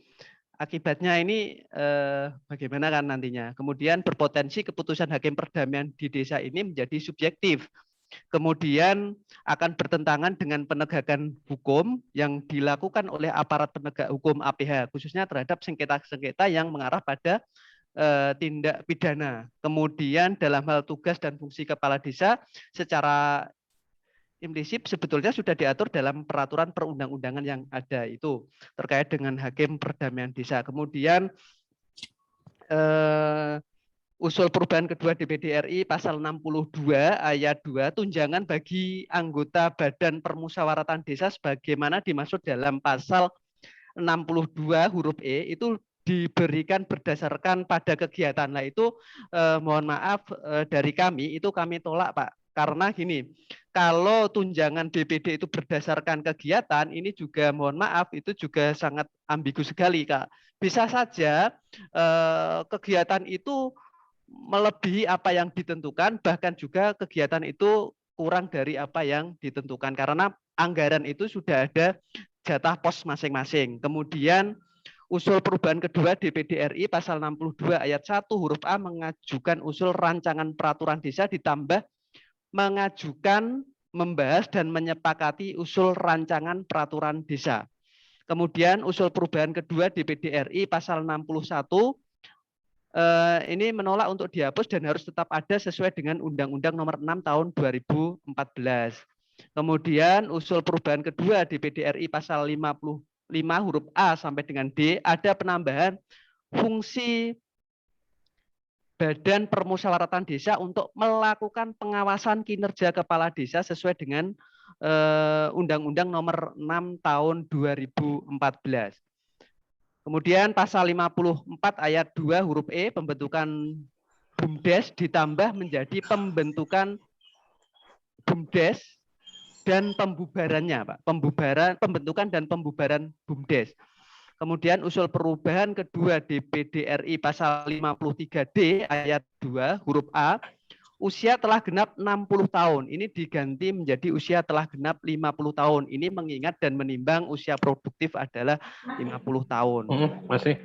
akibatnya ini bagaimana kan nantinya. Kemudian berpotensi keputusan hakim perdamaian di desa ini menjadi subjektif. Kemudian akan bertentangan dengan penegakan hukum yang dilakukan oleh aparat penegak hukum APH, khususnya terhadap sengketa-sengketa yang mengarah pada tindak pidana. Kemudian dalam hal tugas dan fungsi kepala desa secara implisit sebetulnya sudah diatur dalam peraturan perundang-undangan yang ada itu terkait dengan hakim perdamaian desa. Kemudian usul perubahan kedua DPD RI pasal 62 ayat 2 tunjangan bagi anggota Badan Permusyawaratan Desa sebagaimana dimaksud dalam pasal 62 huruf E itu diberikan berdasarkan pada kegiatan. Nah itu mohon maaf dari kami itu kami tolak Pak. Karena gini, kalau tunjangan DPD itu berdasarkan kegiatan ini juga mohon maaf itu juga sangat ambigu sekali Kak. Bisa saja kegiatan itu melebihi apa yang ditentukan, bahkan juga kegiatan itu kurang dari apa yang ditentukan karena anggaran itu sudah ada jatah pos masing-masing. Kemudian usul perubahan kedua DPD RI pasal 62 ayat 1 huruf A mengajukan usul rancangan peraturan desa ditambah mengajukan, membahas dan menyepakati usul rancangan peraturan desa. Kemudian usul perubahan kedua DPD RI pasal 61 ini menolak untuk dihapus dan harus tetap ada sesuai dengan Undang-Undang Nomor 6 Tahun 2014. Kemudian usul perubahan kedua DPD RI pasal 55 huruf A sampai dengan D ada penambahan fungsi Badan Permusyawaratan Desa untuk melakukan pengawasan kinerja kepala desa sesuai dengan Undang-Undang Nomor 6 Tahun 2014. Kemudian pasal 54 ayat 2 huruf E pembentukan BUMDes ditambah menjadi pembentukan BUMDes dan pembubarannya, Pak. Pembentukan dan pembubaran BUMDes. Kemudian usul perubahan kedua DPD RI pasal 53D ayat 2 huruf A usia telah genap 60 tahun. Ini diganti menjadi usia telah genap 50 tahun. Ini mengingat dan menimbang usia produktif adalah 50 tahun.
Masih.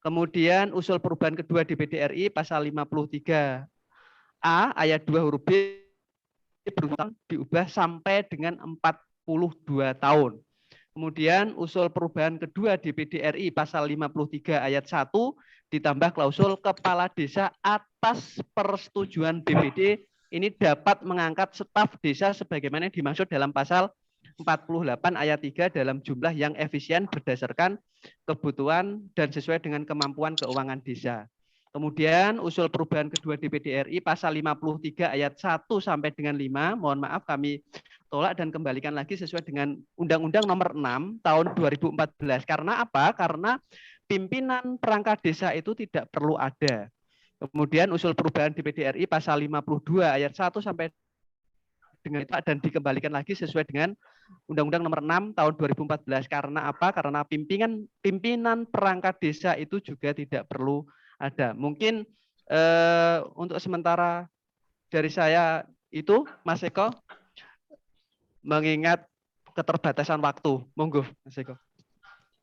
Kemudian usul perubahan kedua DPD RI pasal 53A ayat 2 huruf B berutang diubah sampai dengan 42 tahun. Kemudian usul perubahan kedua DPD RI pasal 53 ayat 1 ditambah klausul kepala desa atas persetujuan BPD ini dapat mengangkat staf desa sebagaimana dimaksud dalam pasal 48 ayat 3 dalam jumlah yang efisien berdasarkan kebutuhan dan sesuai dengan kemampuan keuangan desa. Kemudian usul perubahan kedua DPD RI pasal 53 ayat 1 sampai dengan 5, mohon maaf kami tolak dan kembalikan lagi sesuai dengan Undang-Undang Nomor 6 Tahun 2014. Karena apa? Karena pimpinan perangkat desa itu tidak perlu ada. Kemudian usul perubahan DPD RI pasal 52 ayat 1 sampai dengan itu dan dikembalikan lagi sesuai dengan Undang-Undang Nomor 6 Tahun 2014. Karena apa? Karena pimpinan perangkat desa itu juga tidak perlu ada. Mungkin untuk sementara dari saya itu, Mas Eko, mengingat keterbatasan waktu. Monggo, Mas Eko.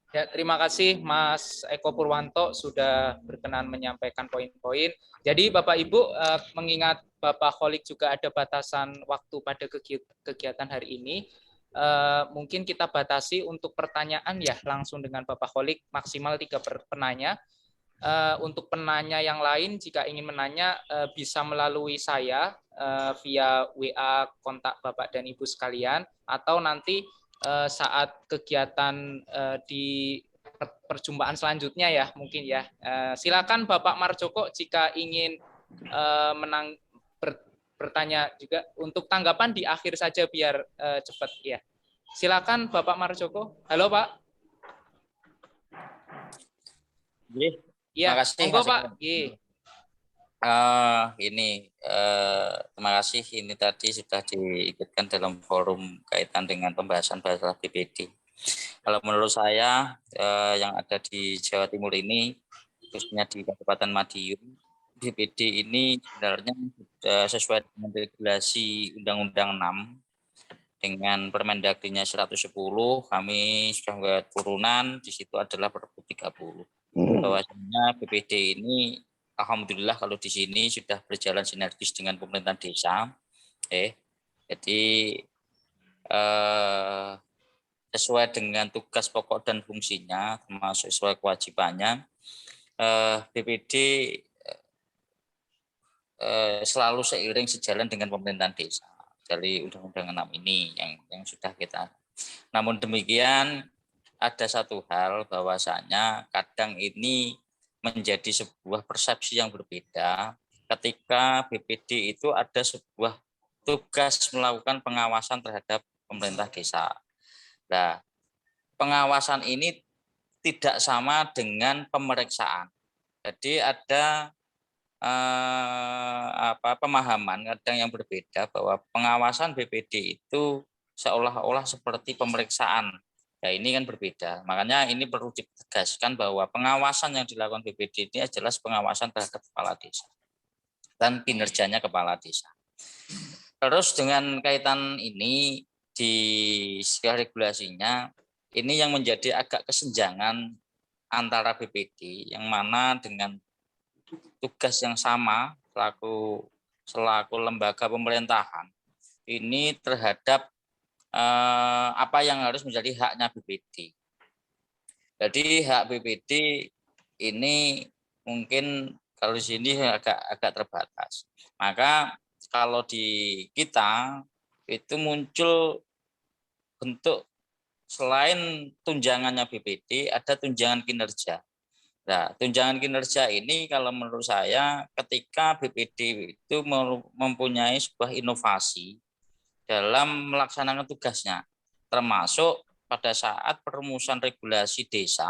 Ya, terima kasih Mas Eko Purwanto sudah berkenan menyampaikan poin-poin. Jadi Bapak Ibu, mengingat Bapak Kholik juga ada batasan waktu pada kegiatan hari ini, mungkin kita batasi untuk pertanyaan ya langsung dengan Bapak Kholik maksimal 3 penanya. Untuk penanya yang lain jika ingin menanya bisa melalui saya via WA kontak Bapak dan Ibu sekalian, atau nanti saat kegiatan di perjumpaan selanjutnya ya mungkin ya. Silakan Bapak Marjoko jika ingin bertanya juga. Untuk tanggapan di akhir saja biar cepat ya. Silakan Bapak Marjoko. Halo Pak.
Terima
Ya,
kasih
monggo
Mas
Pak.
Terima kasih ini tadi sudah diikutkan dalam forum kaitan dengan pembahasan masalah BPD. Kalau menurut saya yang ada di Jawa Timur ini, khususnya di Kabupaten Madiun, BPD ini sebenarnya sudah sesuai dengan regulasi Undang-Undang 6 dengan Permendagrinya 110, kami sudah membuat turunan, di situ adalah Perpu 30. Bahwasanya BPD ini alhamdulillah kalau di sini sudah berjalan sinergis dengan pemerintah desa. Jadi sesuai dengan tugas pokok dan fungsinya, termasuk sesuai kewajibannya, BPD selalu seiring sejalan dengan pemerintahan desa dari Undang-Undang 6 ini yang sudah kita. Namun demikian ada satu hal bahwasanya kadang ini menjadi sebuah persepsi yang berbeda ketika BPD itu ada sebuah tugas melakukan pengawasan terhadap pemerintah desa. Nah, pengawasan ini tidak sama dengan pemeriksaan. Jadi ada pemahaman kadang yang berbeda bahwa pengawasan BPD itu seolah-olah seperti pemeriksaan. Ya ini kan berbeda. Makanya ini perlu ditegaskan bahwa pengawasan yang dilakukan BPD ini adalah pengawasan terhadap kepala desa dan kinerjanya kepala desa. Terus dengan kaitan ini di segala regulasinya, ini yang menjadi agak kesenjangan antara BPD yang mana dengan tugas yang sama selaku lembaga pemerintahan ini terhadap apa yang harus menjadi haknya BPD. Jadi hak BPD ini mungkin kalau di sini agak terbatas. Maka kalau di kita itu muncul bentuk selain tunjangannya BPD ada tunjangan kinerja. Nah, tunjangan kinerja ini kalau menurut saya ketika BPD itu mempunyai sebuah inovasi dalam melaksanakan tugasnya, termasuk pada saat perumusan regulasi desa,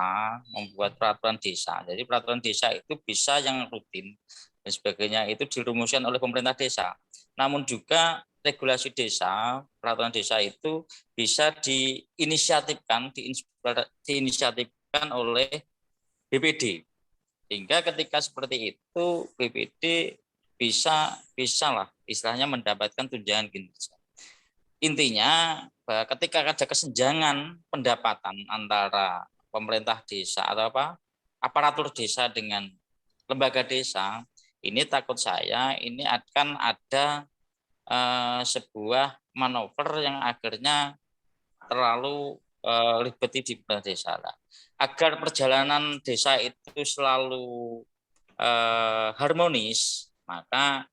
membuat peraturan desa. Jadi peraturan desa itu bisa yang rutin dan sebagainya itu dirumuskan oleh pemerintah desa. Namun juga regulasi desa, peraturan desa itu bisa diinisiatifkan oleh BPD. Sehingga ketika seperti itu BPD bisa lah istilahnya mendapatkan tunjangan kinerja. Intinya bahwa ketika ada kesenjangan pendapatan antara pemerintah desa atau aparatur desa dengan lembaga desa, ini takut saya ini akan ada sebuah manuver yang akhirnya terlalu ribet di desa lah. Agar perjalanan desa itu selalu harmonis, maka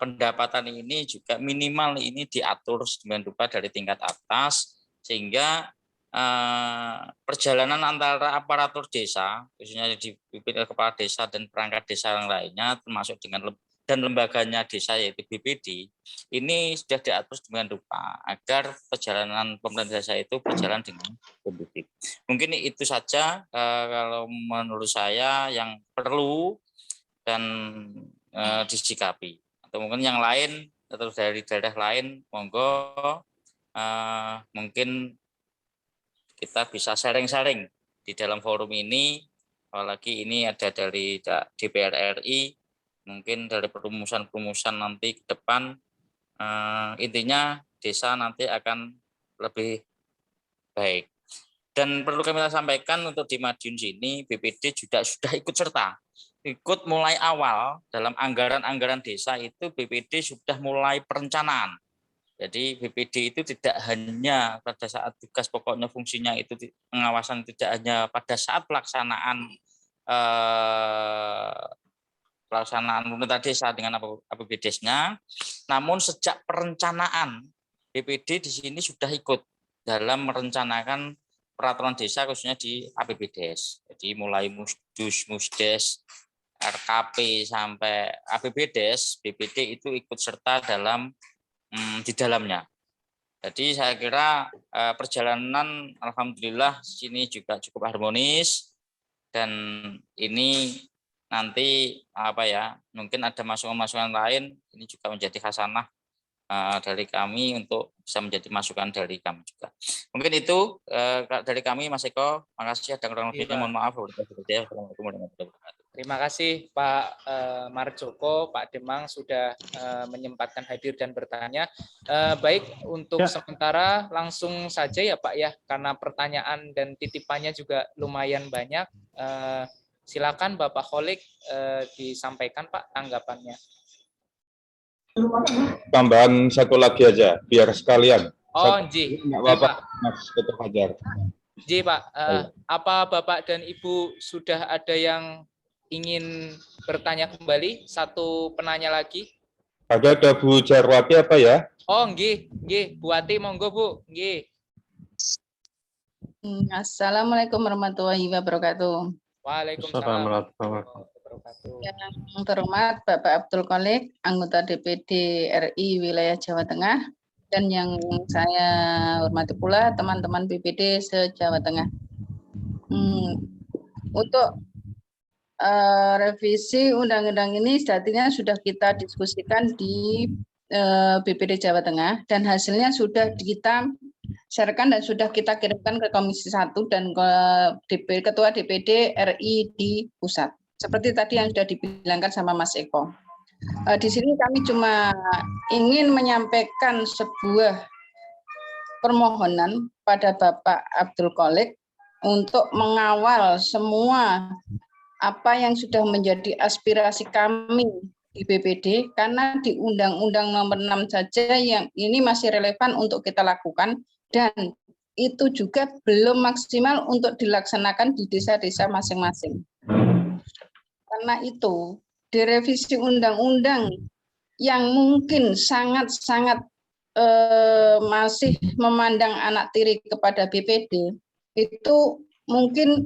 pendapatan ini juga minimal ini diatur sedemikian rupa dari tingkat atas sehingga perjalanan antara aparatur desa khususnya dipimpin oleh kepala desa dan perangkat desa yang lainnya termasuk dengan dan lembaganya desa yaitu BPD ini sudah diatur sedemikian rupa agar perjalanan pemerintah desa itu berjalan dengan kondusif. Mungkin itu saja kalau menurut saya yang perlu dan disikapi. Atau mungkin yang lain atau dari daerah lain monggo mungkin kita bisa sharing-sharing di dalam forum ini, apalagi ini ada dari DPR RI, mungkin dari perumusan nanti ke depan intinya desa nanti akan lebih baik. Dan perlu kami sampaikan untuk di Madiun sini BPD juga sudah ikut serta. Ikut mulai awal dalam anggaran-anggaran desa itu BPD sudah mulai perencanaan. Jadi BPD itu tidak hanya pada saat tugas pokoknya fungsinya itu pengawasan, tidak hanya pada saat pelaksanaan pemerintah desa dengan APBDes-nya, namun sejak perencanaan BPD di sini sudah ikut dalam merencanakan peraturan desa khususnya di APBDes. Jadi mulai Musdus, Musdes, RKP sampai APBDes, BPD itu ikut serta dalam di dalamnya. Jadi saya kira perjalanan alhamdulillah sini juga cukup harmonis, dan ini nanti mungkin ada masukan-masukan lain, ini juga menjadi khasanah dari kami untuk bisa menjadi masukan dari kami juga. Mungkin itu dari kami, Mas Eko. Makasih, ada kurang lebihnya, mohon maaf. Assalamualaikum warahmatullahi wabarakatuh.
Terima kasih Pak Marjoko, Pak Demang sudah menyempatkan hadir dan bertanya. Baik, untuk sementara langsung saja ya Pak ya, karena pertanyaan dan titipannya juga lumayan banyak. Silakan Bapak Kholik disampaikan Pak tanggapannya.
Tambahan satu lagi aja, biar sekalian.
Oh, Ji.
Bapak Mas Ketua Fajar.
Ji Pak, apa Bapak dan Ibu sudah ada yang ingin bertanya kembali? Satu penanya lagi.
Ada Bu Jarwati apa ya?
Oh, nggih, Bu Wati, monggo Bu, nggih.
Assalamualaikum warahmatullahi wabarakatuh.
Waalaikumsalam warahmatullahi wabarakatuh.
Yang terhormat Bapak Abdul Kholik, anggota DPD RI wilayah Jawa Tengah, dan yang saya hormati pula teman-teman BPD se-Jawa Tengah. Untuk revisi undang-undang ini sejatinya sudah kita diskusikan di BPD Jawa Tengah, dan hasilnya sudah kita sharekan dan sudah kita kirimkan ke Komisi 1 dan ke Ketua DPD RI di pusat. Seperti tadi yang sudah dibilangkan sama Mas Eko. Di sini kami cuma ingin menyampaikan sebuah permohonan pada Bapak Abdul Kholik untuk mengawal semua apa yang sudah menjadi aspirasi kami di BPD, karena di Undang-Undang Nomor 6 saja yang ini masih relevan untuk kita lakukan, dan itu juga belum maksimal untuk dilaksanakan di desa-desa masing-masing. Karena itu, direvisi undang-undang yang mungkin sangat-sangat masih memandang anak tiri kepada BPD, itu mungkin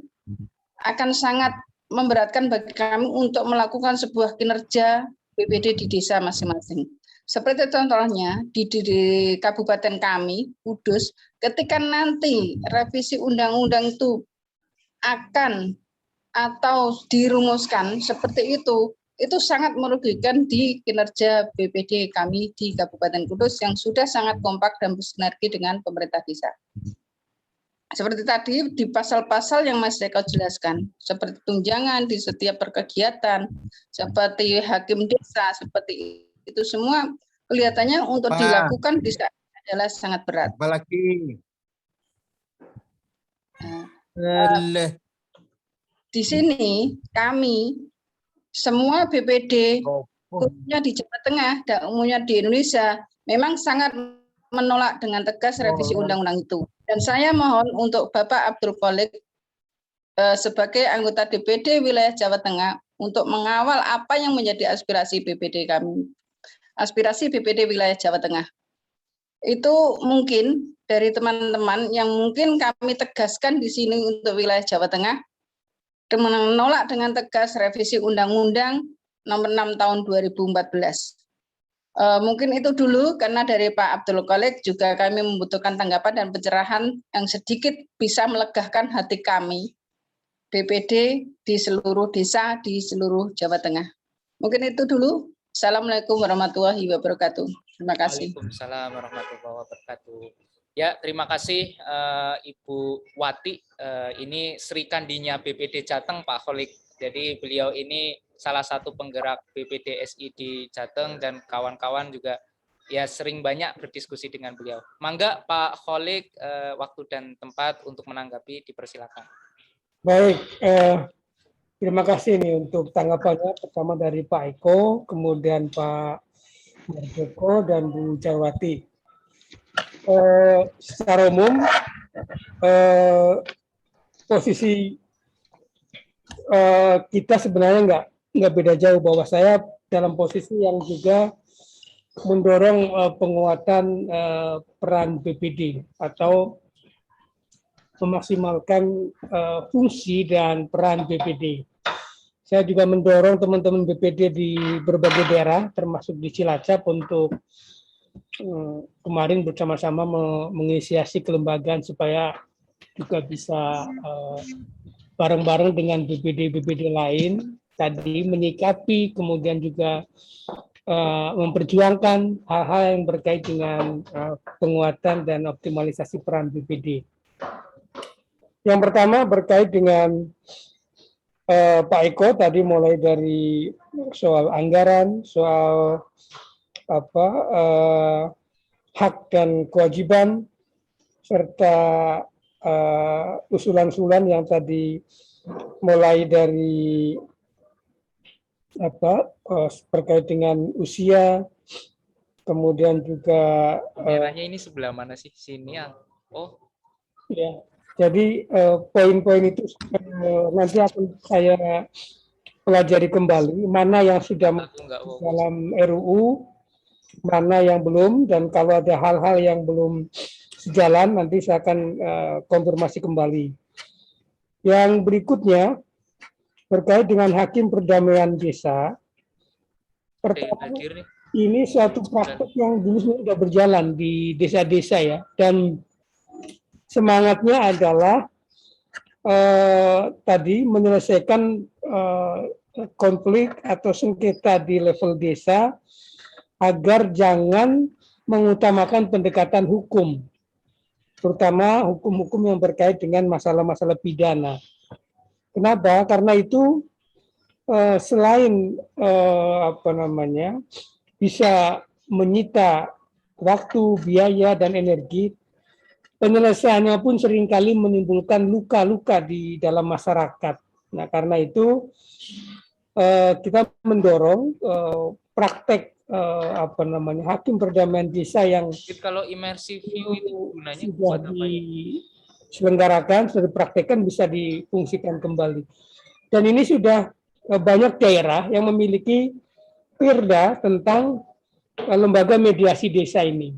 akan sangat memberatkan bagi kami untuk melakukan sebuah kinerja BPD di desa masing-masing. Seperti contohnya di kabupaten kami, Kudus, ketika nanti revisi undang-undang itu akan atau dirumuskan seperti itu sangat merugikan di kinerja BPD kami di Kabupaten Kudus yang sudah sangat kompak dan bersinergi dengan pemerintah desa. Seperti tadi di pasal-pasal yang Mas Eko jelaskan, seperti tunjangan di setiap perkegiatan, seperti hakim desa, seperti itu semua kelihatannya untuk dilakukan bisa adalah sangat berat.
Apalagi
di sini kami semua BPD khususnya di Jawa Tengah dan umumnya di Indonesia memang sangat menolak dengan tegas revisi undang-undang itu. Dan saya mohon untuk Bapak Abdul Kholik sebagai anggota DPD wilayah Jawa Tengah untuk mengawal apa yang menjadi aspirasi BPD kami. Aspirasi BPD wilayah Jawa Tengah. Itu mungkin dari teman-teman yang mungkin kami tegaskan di sini untuk wilayah Jawa Tengah, menolak dengan tegas revisi Undang-Undang Nomor 6 Tahun 2014. Mungkin itu dulu, karena dari Pak Abdul Kholik juga kami membutuhkan tanggapan dan pencerahan yang sedikit bisa melegahkan hati kami, BPD di seluruh desa, di seluruh Jawa Tengah. Mungkin itu dulu. Assalamualaikum warahmatullahi wabarakatuh. Terima kasih.
Waalaikumsalam warahmatullahi wabarakatuh. Ya, terima kasih Ibu Wati. Ini Sri Kandinya BPD Jateng, Pak Kholik. Jadi beliau ini salah satu penggerak BPD SI di Jateng, dan kawan-kawan juga ya sering banyak berdiskusi dengan beliau. Mangga Pak Kholik, waktu dan tempat untuk menanggapi dipersilakan.
Baik, terima kasih nih untuk tanggapannya, pertama dari Pak Eko, kemudian Pak Joko dan Bu Jarwati. Secara umum, posisi kita sebenarnya nggak beda jauh, bahwa saya dalam posisi yang juga mendorong penguatan peran BPD atau memaksimalkan fungsi dan peran BPD. Saya juga mendorong teman-teman BPD di berbagai daerah, termasuk di Cilacap, untuk kemarin bersama-sama menginisiasi kelembagaan supaya juga bisa bareng-bareng dengan BPD-BPD lain tadi menyikapi, kemudian juga memperjuangkan hal-hal yang berkait dengan penguatan dan optimalisasi peran BPD. Yang pertama berkait dengan Pak Eko tadi, mulai dari soal anggaran, soal hak dan kewajiban, serta usulan-usulan yang tadi mulai dari terkait dengan usia, kemudian juga
kameranya ini sebelah mana sih? Sini ya. Oh.
Ya. Jadi poin-poin itu nanti akan saya pelajari kembali, mana yang sudah dalam RUU, mana yang belum, dan kalau ada hal-hal yang belum sejalan nanti saya akan konfirmasi kembali. Yang berikutnya berkait dengan hakim perdamaian desa. Pertama, ini suatu praktek yang dulu sudah berjalan di desa-desa ya, dan semangatnya adalah tadi menyelesaikan konflik atau sengketa di level desa agar jangan mengutamakan pendekatan hukum, terutama hukum-hukum yang berkait dengan masalah-masalah pidana. Kenapa? Karena itu selain bisa menyita waktu, biaya, dan energi, penyelesaiannya pun seringkali menimbulkan luka-luka di dalam masyarakat. Nah, karena itu kita mendorong praktek hakim perdamaian desa yang
kalau immersive view itu gunanya
sudah diselenggarakan, sudah dipraktekkan, bisa difungsikan kembali. Dan ini sudah banyak daerah yang memiliki perda tentang lembaga mediasi desa ini.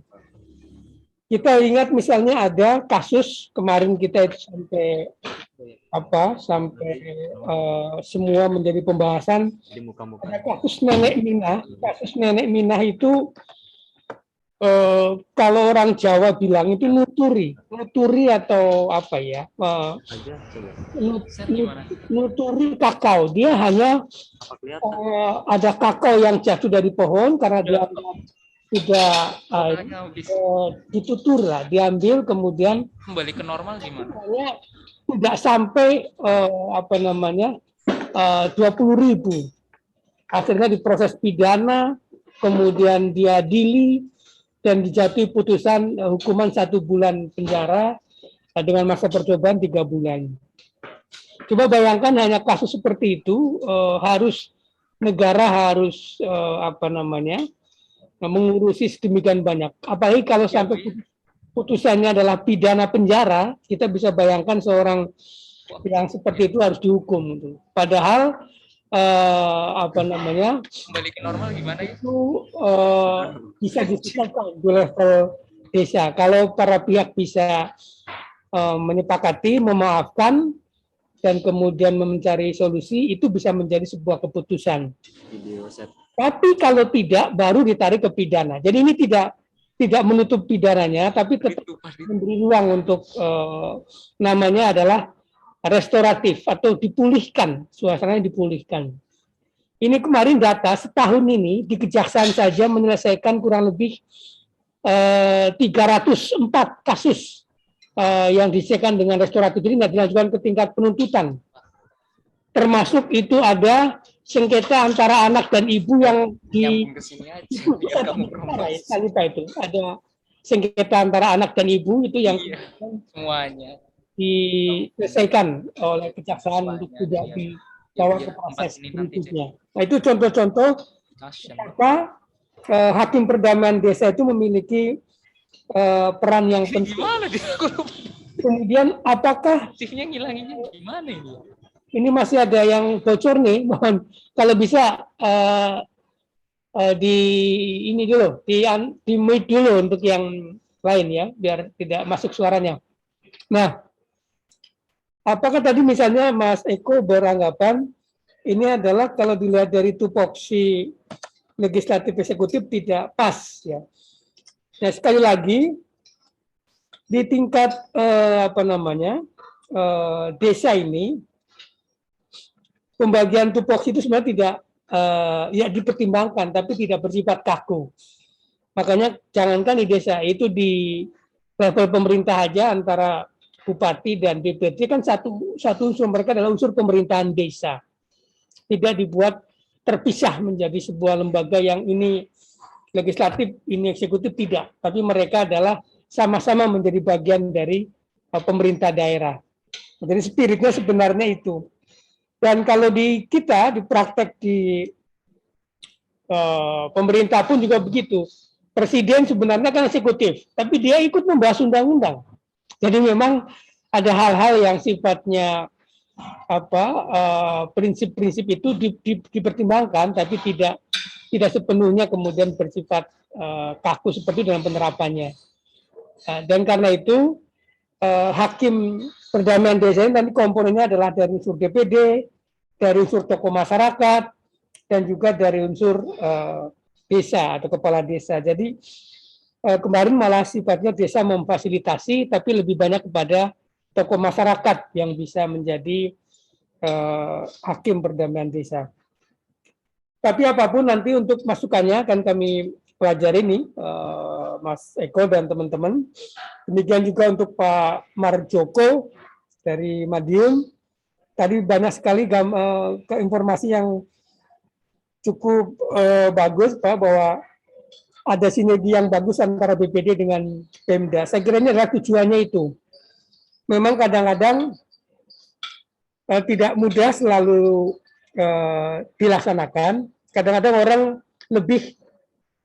Kita ingat misalnya ada kasus kemarin kita itu sampai semua menjadi pembahasan, ada kasus Nenek Minah. Kasus Nenek Minah itu kalau orang Jawa bilang itu nuturi atau nuturi kakao. Dia hanya ada kakao yang jatuh dari pohon karena dia sudah ditutur lah, diambil, kemudian
kembali ke normal gimana?
Tidak sampai 20.000. Akhirnya diproses pidana, kemudian diadili dan dijatuhi putusan hukuman 1 bulan penjara dengan masa percobaan 3 bulan. Coba bayangkan hanya kasus seperti itu, negara harus mengurusi sedemikian banyak. Apalagi kalau sampai putusannya adalah pidana penjara, kita bisa bayangkan seorang yang seperti itu harus dihukum. Padahal
kembali ke normal gimana
itu bisa diselesaikan di level desa. Kalau para pihak bisa menyepakati, memaafkan, dan kemudian mencari solusi, itu bisa menjadi sebuah keputusan. Tapi kalau tidak, baru ditarik ke pidana. Jadi ini tidak menutup pidananya, tapi tetap memberi ruang untuk namanya adalah restoratif atau dipulihkan, suasananya dipulihkan. Ini kemarin data setahun ini di Kejaksaan saja menyelesaikan kurang lebih 304 kasus yang diselesaikan dengan restoratif, ini tidak dilanjutkan ke tingkat penuntutan. Termasuk itu ada sengketa antara anak dan ibu yang di
Nyambung ke sini aja biar kamu promosi.
saya lupa itu ada sengketa antara anak dan ibu itu yang
Iya, semuanya.
diselesaikan oleh kejaksaan untuk tidak dibawa ke proses berikutnya. Nah, itu contoh-contoh apa hakim perdamaian desa itu memiliki peran yang penting.
Gimana dia?
Kemudian apakah
Aktifnya ngilanginnya gimana ini?
ini masih ada yang bocor nih, mohon kalau bisa di ini dulu, di mute dulu untuk yang lain ya, biar tidak masuk suaranya. Nah, apakah tadi misalnya Mas Eko beranggapan ini adalah kalau dilihat dari tupoksi legislatif eksekutif tidak pas ya. Nah, sekali lagi di tingkat desa ini pembagian tupoksi itu sebenarnya tidak ya dipertimbangkan tapi tidak bersifat kaku. Makanya jangankan di desa, itu di level pemerintah aja antara bupati dan BPD kan satu unsur, mereka adalah unsur pemerintahan desa. Tidak dibuat terpisah menjadi sebuah lembaga yang ini legislatif, ini eksekutif, tidak. Tapi mereka adalah sama-sama menjadi bagian dari pemerintah daerah. Jadi spiritnya sebenarnya itu. Dan kalau di kita, di praktek di pemerintah pun juga begitu. Presiden sebenarnya kan eksekutif, tapi dia ikut membahas undang-undang. Jadi memang ada hal-hal yang sifatnya prinsip-prinsip itu dipertimbangkan, tapi tidak sepenuhnya kemudian bersifat kaku seperti dalam penerapannya. Dan karena itu hakim perdamaian desa ini nanti komponennya adalah dari unsur DPD, dari unsur tokoh masyarakat, dan juga dari unsur desa atau kepala desa. Jadi kemarin malah sifatnya desa memfasilitasi, tapi lebih banyak kepada tokoh masyarakat yang bisa menjadi hakim perdamaian desa. Tapi apapun nanti untuk masukannya akan kami pelajari ini, Mas Eko dan teman-teman. Demikian juga untuk Pak Marjoko dari Madiun. Tadi banyak sekali informasi yang cukup bagus, Pak, bahwa ada sinergi yang bagus antara BPD dengan Pemda. Saya kira ini adalah tujuannya itu. Memang kadang-kadang tidak mudah selalu dilaksanakan. Kadang-kadang orang lebih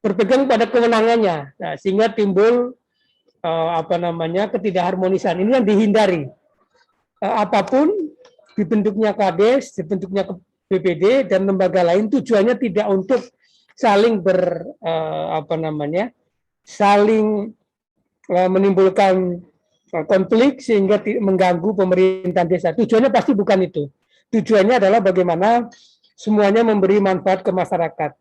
berpegang pada kewenangannya, nah, sehingga timbul ketidakharmonisan. Ini yang dihindari. Apapun dibentuknya Kades, dibentuknya BPD dan lembaga lain, tujuannya tidak untuk saling saling menimbulkan konflik sehingga mengganggu pemerintahan desa. Tujuannya pasti bukan itu. Tujuannya adalah bagaimana semuanya memberi manfaat ke masyarakat.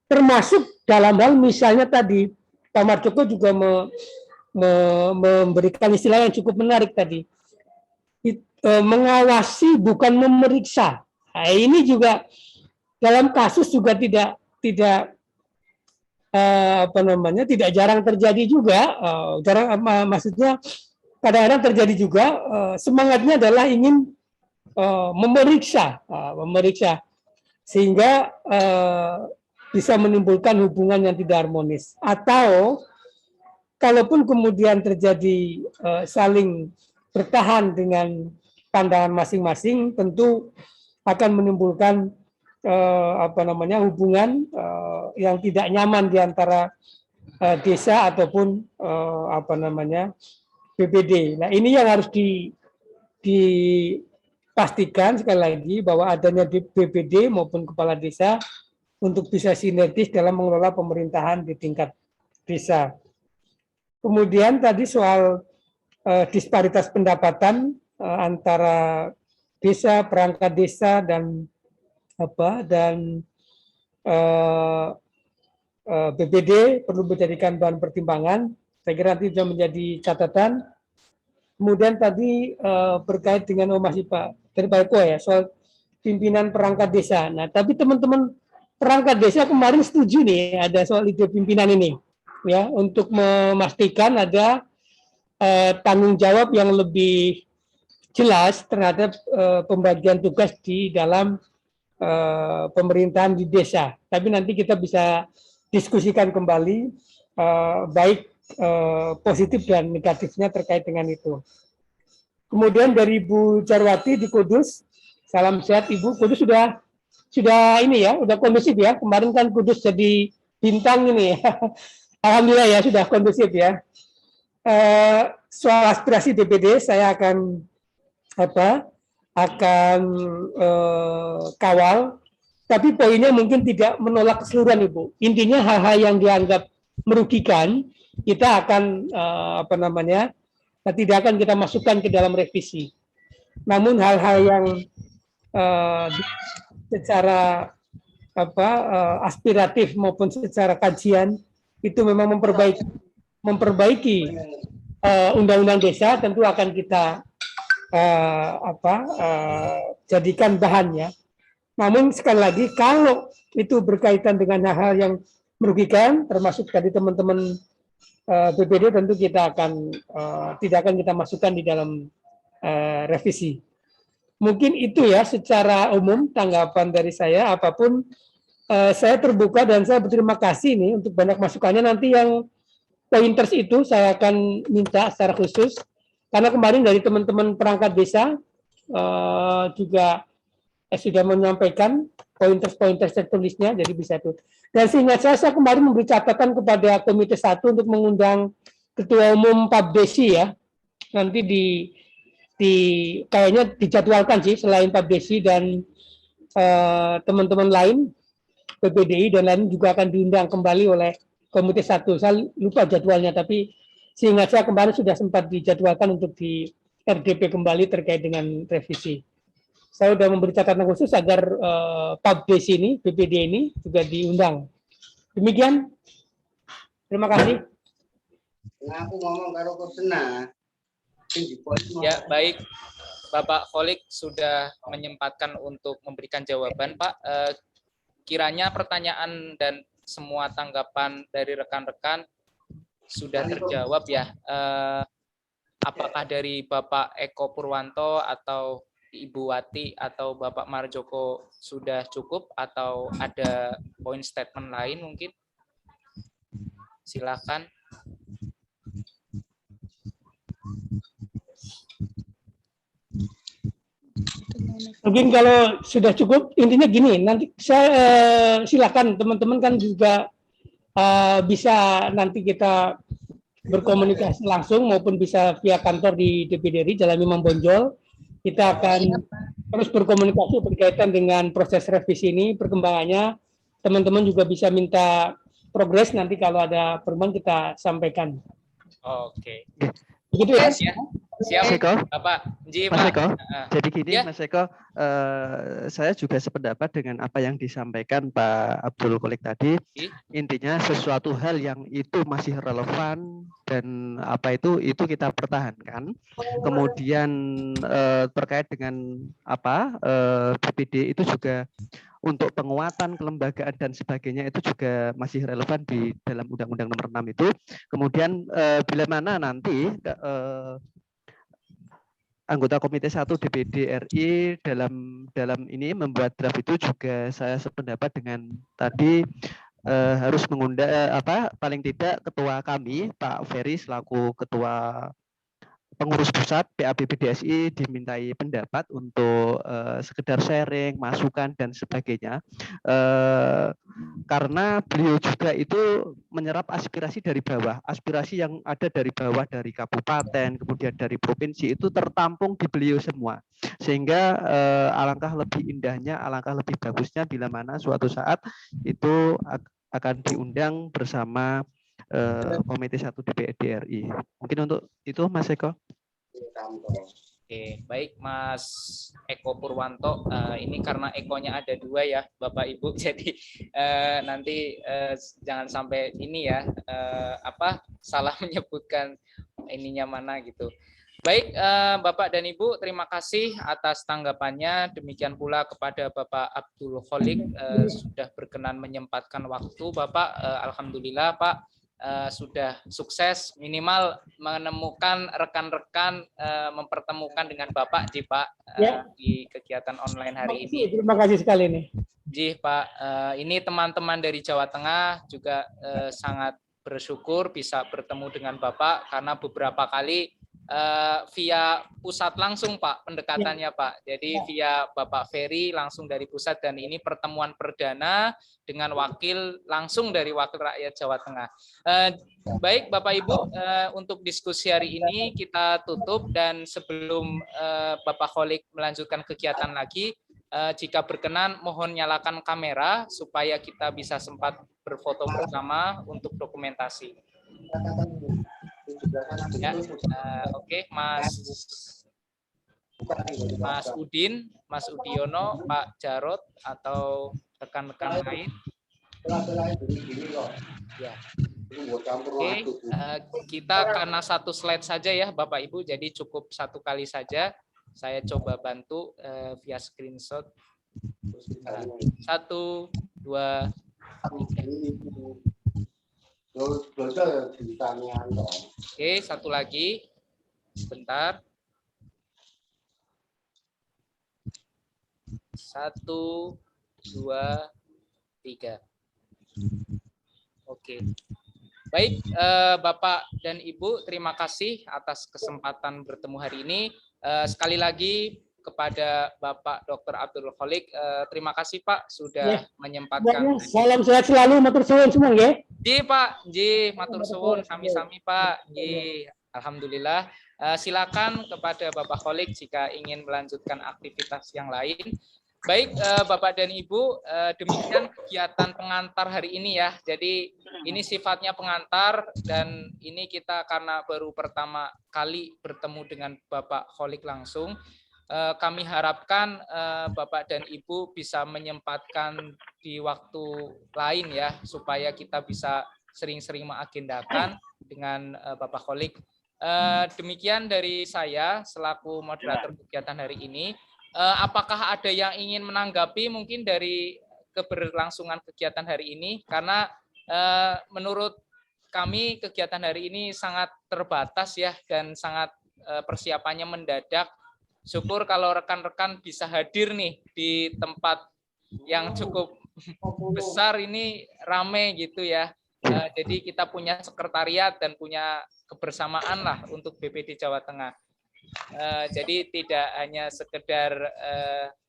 Termasuk dalam hal misalnya tadi Pak Marjoko juga memberikan istilah yang cukup menarik tadi. Mengawasi bukan memeriksa. Nah, ini juga dalam kasus juga tidak jarang terjadi juga. Maksudnya kadang-kadang terjadi juga. Semangatnya adalah ingin memeriksa sehingga bisa menimbulkan hubungan yang tidak harmonis. Atau kalaupun kemudian terjadi saling bertahan dengan pandangan masing-masing, tentu akan menimbulkan hubungan yang tidak nyaman di antara desa ataupun BPD. Nah, ini yang harus dipastikan sekali lagi bahwa adanya di BPD maupun kepala desa untuk bisa sinergis dalam mengelola pemerintahan di tingkat desa. Kemudian tadi soal disparitas pendapatan antara desa, perangkat desa dan BPD perlu dijadikan bahan pertimbangan. Saya kira nanti sudah menjadi catatan. Kemudian tadi berkait dengan masih Pak Eko ya soal pimpinan perangkat desa. Nah, tapi teman-teman perangkat desa kemarin setuju nih ada soal ide pimpinan ini ya untuk memastikan ada tanggung jawab yang lebih jelas terhadap pembagian tugas di dalam pemerintahan di desa. Tapi nanti kita bisa diskusikan kembali baik positif dan negatifnya terkait dengan itu. Kemudian dari Ibu Jarwati di Kudus, salam sehat Ibu. Kudus sudah ini ya, udah kondusif ya. Kemarin kan Kudus jadi bintang ini. Alhamdulillah ya sudah kondusif ya. Soal aspirasi DPD saya akan kawal, tapi poinnya mungkin tidak menolak keseluruhan Ibu. Intinya hal-hal yang dianggap merugikan kita akan tidak akan kita masukkan ke dalam revisi. Namun hal-hal yang secara aspiratif maupun secara kajian itu memang memperbaiki undang-undang desa, tentu akan kita jadikan bahannya. Namun sekali lagi kalau itu berkaitan dengan hal-hal yang merugikan, termasuk tadi teman-teman BPD, tentu kita akan tidak akan kita masukkan di dalam revisi. Mungkin itu ya secara umum tanggapan dari saya. Apapun saya terbuka dan saya berterima kasih nih untuk banyak masukannya. Nanti yang pointers itu saya akan minta secara khusus, karena kemarin dari teman-teman perangkat desa juga sudah menyampaikan pointers tertulisnya, jadi bisa itu. Dan seingat saya kemarin memberi catatan kepada Komite 1 untuk mengundang Ketua Umum PABDESI ya. Nanti kayaknya dijadwalkan sih, selain PABDESI dan teman-teman lain, PPDI dan lain juga akan diundang kembali oleh Komite 1. Saya lupa jadwalnya, tapi seingat saya kemarin sudah sempat dijadwalkan untuk di RDP kembali terkait dengan revisi. Saya sudah memberi catatan khusus agar PABDESI ini, BPD ini juga diundang. Demikian. Terima kasih.
Aku ngomong karo Kusna.
Ya, baik. Bapak Kholik sudah menyempatkan untuk memberikan jawaban, Pak. Kiranya pertanyaan dan semua tanggapan dari rekan-rekan sudah terjawab ya. Apakah dari Bapak Eko Purwanto atau Ibu Wati atau Bapak Marjoko sudah cukup atau ada poin statement lain mungkin? Silakan.
Mungkin kalau sudah cukup, intinya gini, nanti saya silakan teman-teman kan juga bisa nanti kita berkomunikasi langsung maupun bisa via kantor di DPD RI Jalan Imam Bonjol. Kita akan terus berkomunikasi berkaitan dengan proses revisi ini, perkembangannya. Teman-teman juga bisa minta progres, nanti kalau ada perubahan kita sampaikan.
Oke.
Begitu ya?
Siap,
Mas Eko,
Bapak.
Mas Eko, jadi gini
ya.
Mas Eko, saya juga sependapat dengan apa yang disampaikan Pak Abdul Kholik tadi. Intinya sesuatu hal yang itu masih relevan dan apa itu kita pertahankan. Kemudian terkait dengan apa BPD itu juga untuk penguatan kelembagaan dan sebagainya itu juga masih relevan di dalam Undang-Undang Nomor 6 itu. Kemudian bila mana nanti anggota Komite 1 DPD RI dalam ini membuat draft itu juga saya sependapat dengan tadi harus mengundang paling tidak ketua kami Pak Ferry selaku ketua pengurus pusat PABPDSI dimintai pendapat untuk sekedar sharing, masukan dan sebagainya. Karena beliau juga itu menyerap aspirasi dari bawah, aspirasi yang ada dari bawah, dari kabupaten, kemudian dari provinsi itu tertampung di beliau semua. Sehingga alangkah lebih indahnya, alangkah lebih bagusnya bila mana suatu saat itu akan diundang bersama Komite 1 DPD RI. Mungkin untuk itu Mas Eko.
Oke, baik Mas Eko Purwanto. Ini karena ekonya ada 2 ya Bapak Ibu, jadi nanti jangan sampai ini ya salah menyebutkan ininya mana gitu. Baik Bapak dan Ibu, terima kasih atas tanggapannya. Demikian pula kepada Bapak Abdul Kholik sudah berkenan menyempatkan waktu Bapak. Alhamdulillah Pak. sudah sukses minimal menemukan rekan-rekan, mempertemukan dengan Bapak Ji Pak di kegiatan online hari ini.
Terima kasih sekali nih.
Ji Pak, ini teman-teman dari Jawa Tengah juga sangat bersyukur bisa bertemu dengan Bapak karena beberapa kali via pusat langsung Pak pendekatannya Pak. Jadi via Bapak Ferry langsung dari pusat dan ini pertemuan perdana dengan wakil langsung dari wakil rakyat Jawa Tengah. Baik Bapak Ibu, untuk diskusi hari ini kita tutup dan sebelum Bapak Kholik melanjutkan kegiatan lagi, jika berkenan mohon nyalakan kamera supaya kita bisa sempat berfoto bersama untuk dokumentasi. Ya, oke, Mas Udin, Mas Udiono, Pak Jarot atau rekan-rekan lain. Ya. Oke, kita karena satu slide saja ya Bapak Ibu, jadi cukup satu kali saja. Saya coba bantu via screenshot. 1, 2, 3. Oke, satu lagi. Sebentar. 1, 2, 3. Oke. Baik, Bapak dan Ibu, terima kasih atas kesempatan bertemu hari ini. Sekali lagi kepada Bapak Dr. Abdul Kholik, terima kasih Pak sudah menyempatkan.
Salam sehat selalu, matur suwun semua ya.
Ji Pak, ji matur suwun, sami-sami Pak. Ji, alhamdulillah. Silakan kepada Bapak Kholik jika ingin melanjutkan aktivitas yang lain. Baik, Bapak dan Ibu, demikian kegiatan pengantar hari ini ya. Jadi ini sifatnya pengantar dan ini kita karena baru pertama kali bertemu dengan Bapak Kholik langsung. Kami harapkan Bapak dan Ibu bisa menyempatkan di waktu lain ya, supaya kita bisa sering-sering mengagendakan dengan Bapak Kholik. Demikian dari saya selaku moderator kegiatan hari ini. Apakah ada yang ingin menanggapi mungkin dari keberlangsungan kegiatan hari ini? Karena menurut kami kegiatan hari ini sangat terbatas ya dan sangat persiapannya mendadak. Syukur kalau rekan-rekan bisa hadir nih di tempat yang cukup besar ini, rame gitu ya. Jadi kita punya sekretariat dan punya kebersamaan lah untuk BPD Jawa Tengah. Jadi tidak hanya sekedar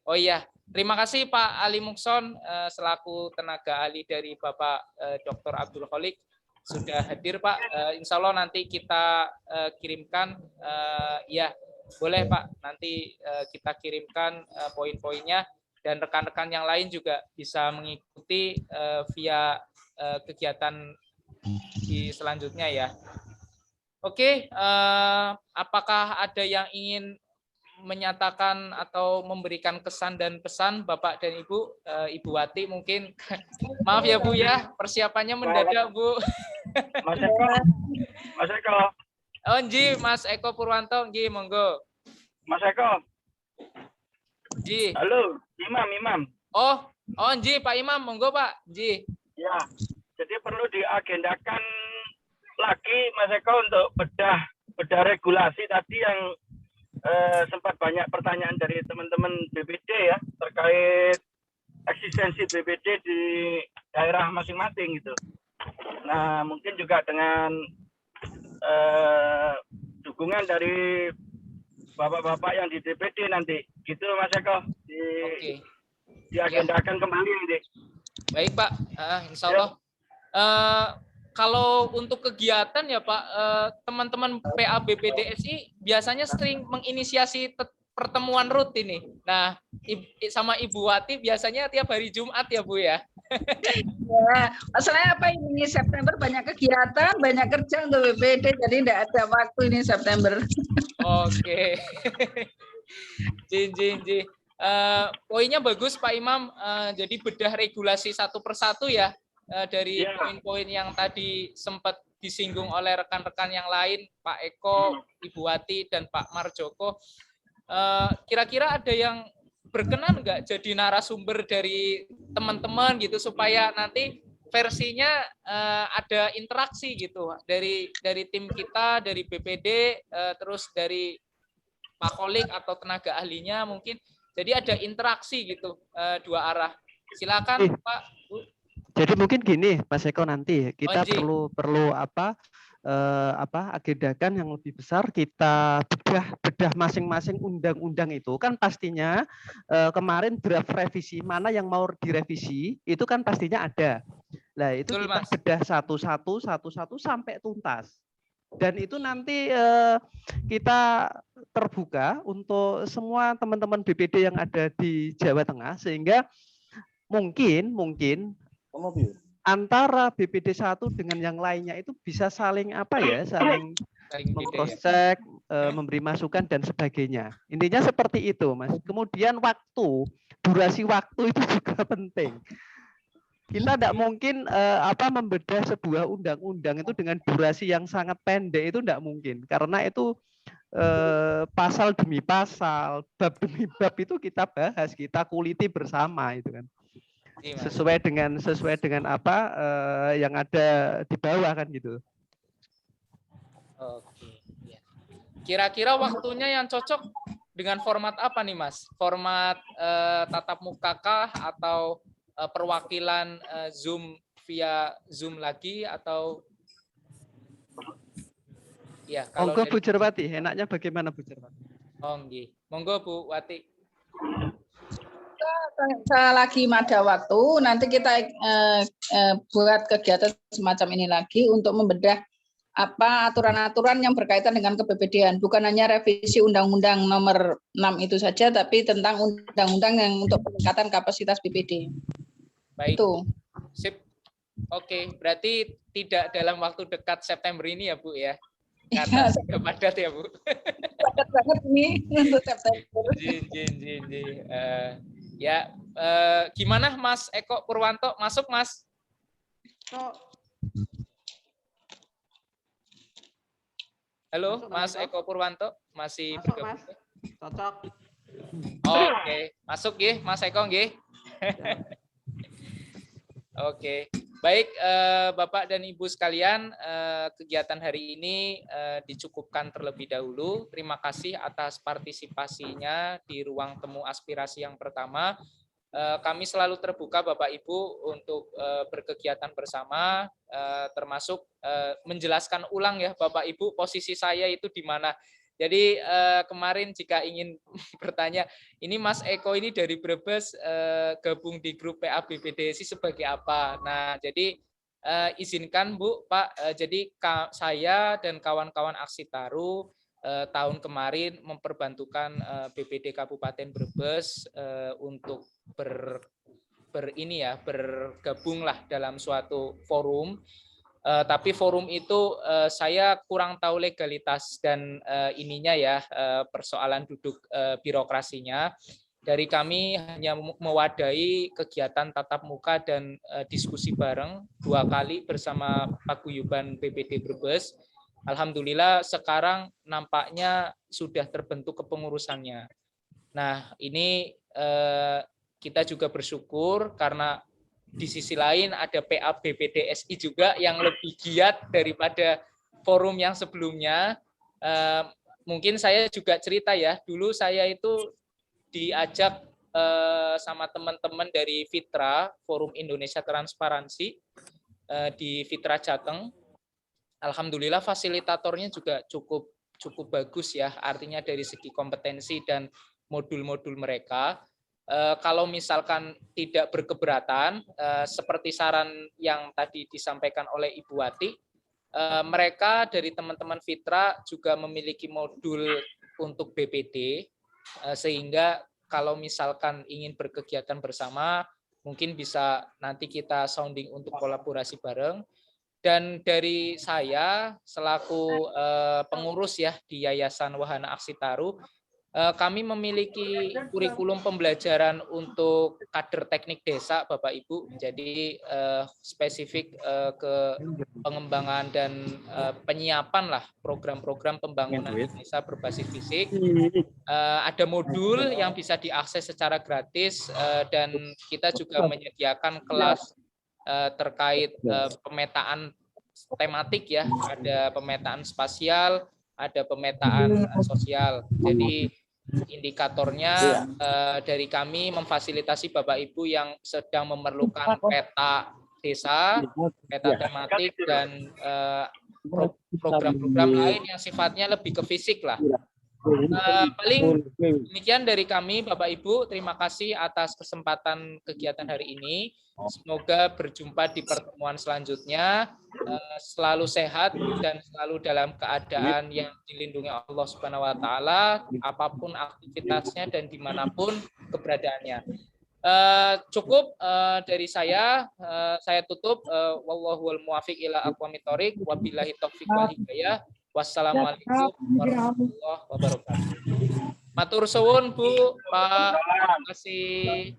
oh iya, terima kasih Pak Ali Mukson selaku tenaga ahli dari Bapak Dr. Abdul Kholik sudah hadir Pak. Insya Allah nanti kita kirimkan ya. Boleh Pak, nanti kita kirimkan poin-poinnya dan rekan-rekan yang lain juga bisa mengikuti via kegiatan di selanjutnya ya. Oke, apakah ada yang ingin menyatakan atau memberikan kesan dan pesan Bapak dan Ibu? Ibu Wati mungkin, maaf ya Bu ya, persiapannya mendadak Bu.
Mas Eko, Mas Eko.
Oh, Nji, Mas Eko Purwanto, Nji, monggo.
Mas Eko.
Nji.
Halo, Imam.
Oh, Nji, Pak Imam, monggo Pak, Nji.
Ya, jadi perlu diagendakan lagi Mas Eko untuk bedah regulasi tadi yang sempat banyak pertanyaan dari teman-teman BPD ya terkait eksistensi BPD di daerah masing-masing gitu. Nah, mungkin juga dengan dukungan dari bapak-bapak yang di DPD nanti, gitu Mas Eko, diagendakan kembali nanti.
Baik Pak, Insya Allah. Kalau untuk kegiatan ya Pak, teman-teman PA BPDSI biasanya sering menginisiasi pertemuan rutin nih. Nah, sama Ibu Wati biasanya tiap hari Jumat ya Bu ya.
Ya, masalahnya apa ini September banyak kegiatan, banyak kerja untuk BPD, jadi tidak ada waktu ini September.
Oke. Jin. Poinnya bagus Pak Imam. Jadi bedah regulasi satu persatu ya dari poin-poin yang tadi sempat disinggung oleh rekan-rekan yang lain, Pak Eko, Ibu Wati, dan Pak Marjoko. Kira-kira ada yang berkenan nggak jadi narasumber dari teman-teman gitu supaya nanti versinya ada interaksi gitu dari tim kita, dari BPD, terus dari Pak Kolik atau tenaga ahlinya mungkin. Jadi ada interaksi gitu dua arah. Silakan Pak, Bu.
Jadi mungkin gini, Mas Eko, nanti kita
Onji.
perlu agendakan yang lebih besar, kita bedah masing-masing undang-undang itu kan pastinya kemarin draft revisi mana yang mau direvisi itu kan pastinya ada. Nah itu
Betul,
kita
Mas.
bedah satu-satu sampai tuntas. Dan itu nanti kita terbuka untuk semua teman-teman BPD yang ada di Jawa Tengah, sehingga mungkin antara BPD 1 dengan yang lainnya itu bisa saling saling meng-cross-check, memberi masukan dan sebagainya. Intinya seperti itu, Mas. Kemudian durasi waktu itu juga penting. Kita tidak mungkin membedah sebuah undang-undang itu dengan durasi yang sangat pendek, itu tidak mungkin. Karena itu pasal demi pasal, bab demi bab itu kita bahas, kita kuliti bersama itu kan. Sesuai dengan apa yang ada di bawah kan gitu.
Oke. Kira-kira waktunya yang cocok dengan format apa nih, Mas? Format tatap muka kah atau perwakilan Zoom via Zoom lagi atau ya kalau
monggo Bu Jarwati, enaknya bagaimana Bu Jarwati?
Monggo Bu Wati.
Lagi ada waktu, nanti kita buat kegiatan semacam ini lagi untuk membedah apa aturan-aturan yang berkaitan dengan keBPD-an, bukan hanya revisi Undang-Undang Nomor 6 itu saja, tapi tentang undang-undang yang untuk peningkatan kapasitas BPD.
Baik.
Itu.
Sip. Oke, berarti tidak dalam waktu dekat September ini ya Bu ya? Karena sudah padat ya Bu.
Padat banget nih untuk September.
Gimana Mas Eko Purwanto, masuk Mas? Halo Mas Eko Purwanto, masih bergabung?
Cocok.
Oke, masuk nggih Mas Eko nggih. Oke, baik Bapak dan Ibu sekalian, kegiatan hari ini dicukupkan terlebih dahulu. Terima kasih atas partisipasinya di ruang temu aspirasi yang pertama. Kami selalu terbuka Bapak Ibu untuk berkegiatan bersama, termasuk menjelaskan ulang ya Bapak Ibu posisi saya itu di mana. Jadi kemarin jika ingin bertanya, ini Mas Eko ini dari Brebes gabung di grup PABPDSI sebagai apa? Nah, jadi izinkan Bu, Pak, jadi saya dan kawan-kawan Aksi Taruh tahun kemarin memperbantukan BPD Kabupaten Brebes untuk bergabunglah dalam suatu forum. Tapi forum itu saya kurang tahu legalitas dan ininya ya, persoalan duduk birokrasinya. Dari kami hanya mewadahi kegiatan tatap muka dan diskusi bareng 2 kali bersama Paguyuban BPD Brebes. Alhamdulillah sekarang nampaknya sudah terbentuk kepengurusannya. Nah, ini kita juga bersyukur karena di sisi lain ada PABPDSI juga yang lebih giat daripada forum yang sebelumnya. Mungkin saya juga cerita ya, dulu saya itu diajak sama teman-teman dari Fitra, Forum Indonesia Transparansi di Fitra Jateng. Alhamdulillah fasilitatornya juga cukup bagus ya, artinya dari segi kompetensi dan modul-modul mereka. Kalau misalkan tidak berkeberatan, seperti saran yang tadi disampaikan oleh Ibu Wati, mereka dari teman-teman Fitra juga memiliki modul untuk BPD, sehingga kalau misalkan ingin berkegiatan bersama, mungkin bisa nanti kita sounding untuk kolaborasi bareng. Dan dari saya selaku pengurus ya di Yayasan Wahana Aksi Taruh, kami memiliki kurikulum pembelajaran untuk kader teknik desa, Bapak Ibu. Jadi spesifik ke pengembangan dan penyiapan lah program-program pembangunan desa berbasis fisik. Ada modul yang bisa diakses secara gratis dan kita juga menyediakan kelas terkait pemetaan tematik ya, ada pemetaan spasial, ada pemetaan sosial. Jadi indikatornya dari kami memfasilitasi Bapak Ibu yang sedang memerlukan peta desa, peta tematik, dan program-program lain yang sifatnya lebih ke fisik lah. Paling demikian dari kami Bapak Ibu. Terima kasih atas kesempatan kegiatan hari ini. Semoga berjumpa di pertemuan selanjutnya. Selalu sehat dan selalu dalam keadaan yang dilindungi Allah Subhanahu wa taala, apapun aktivitasnya dan dimanapun keberadaannya. Cukup dari saya tutup. Wallahul muwaffiq ila aqwamit thoriq, wabillahi taufiq wal hidayah. Wassalamualaikum warahmatullahi wabarakatuh. Matur suwun Bu, Pak. Terima kasih.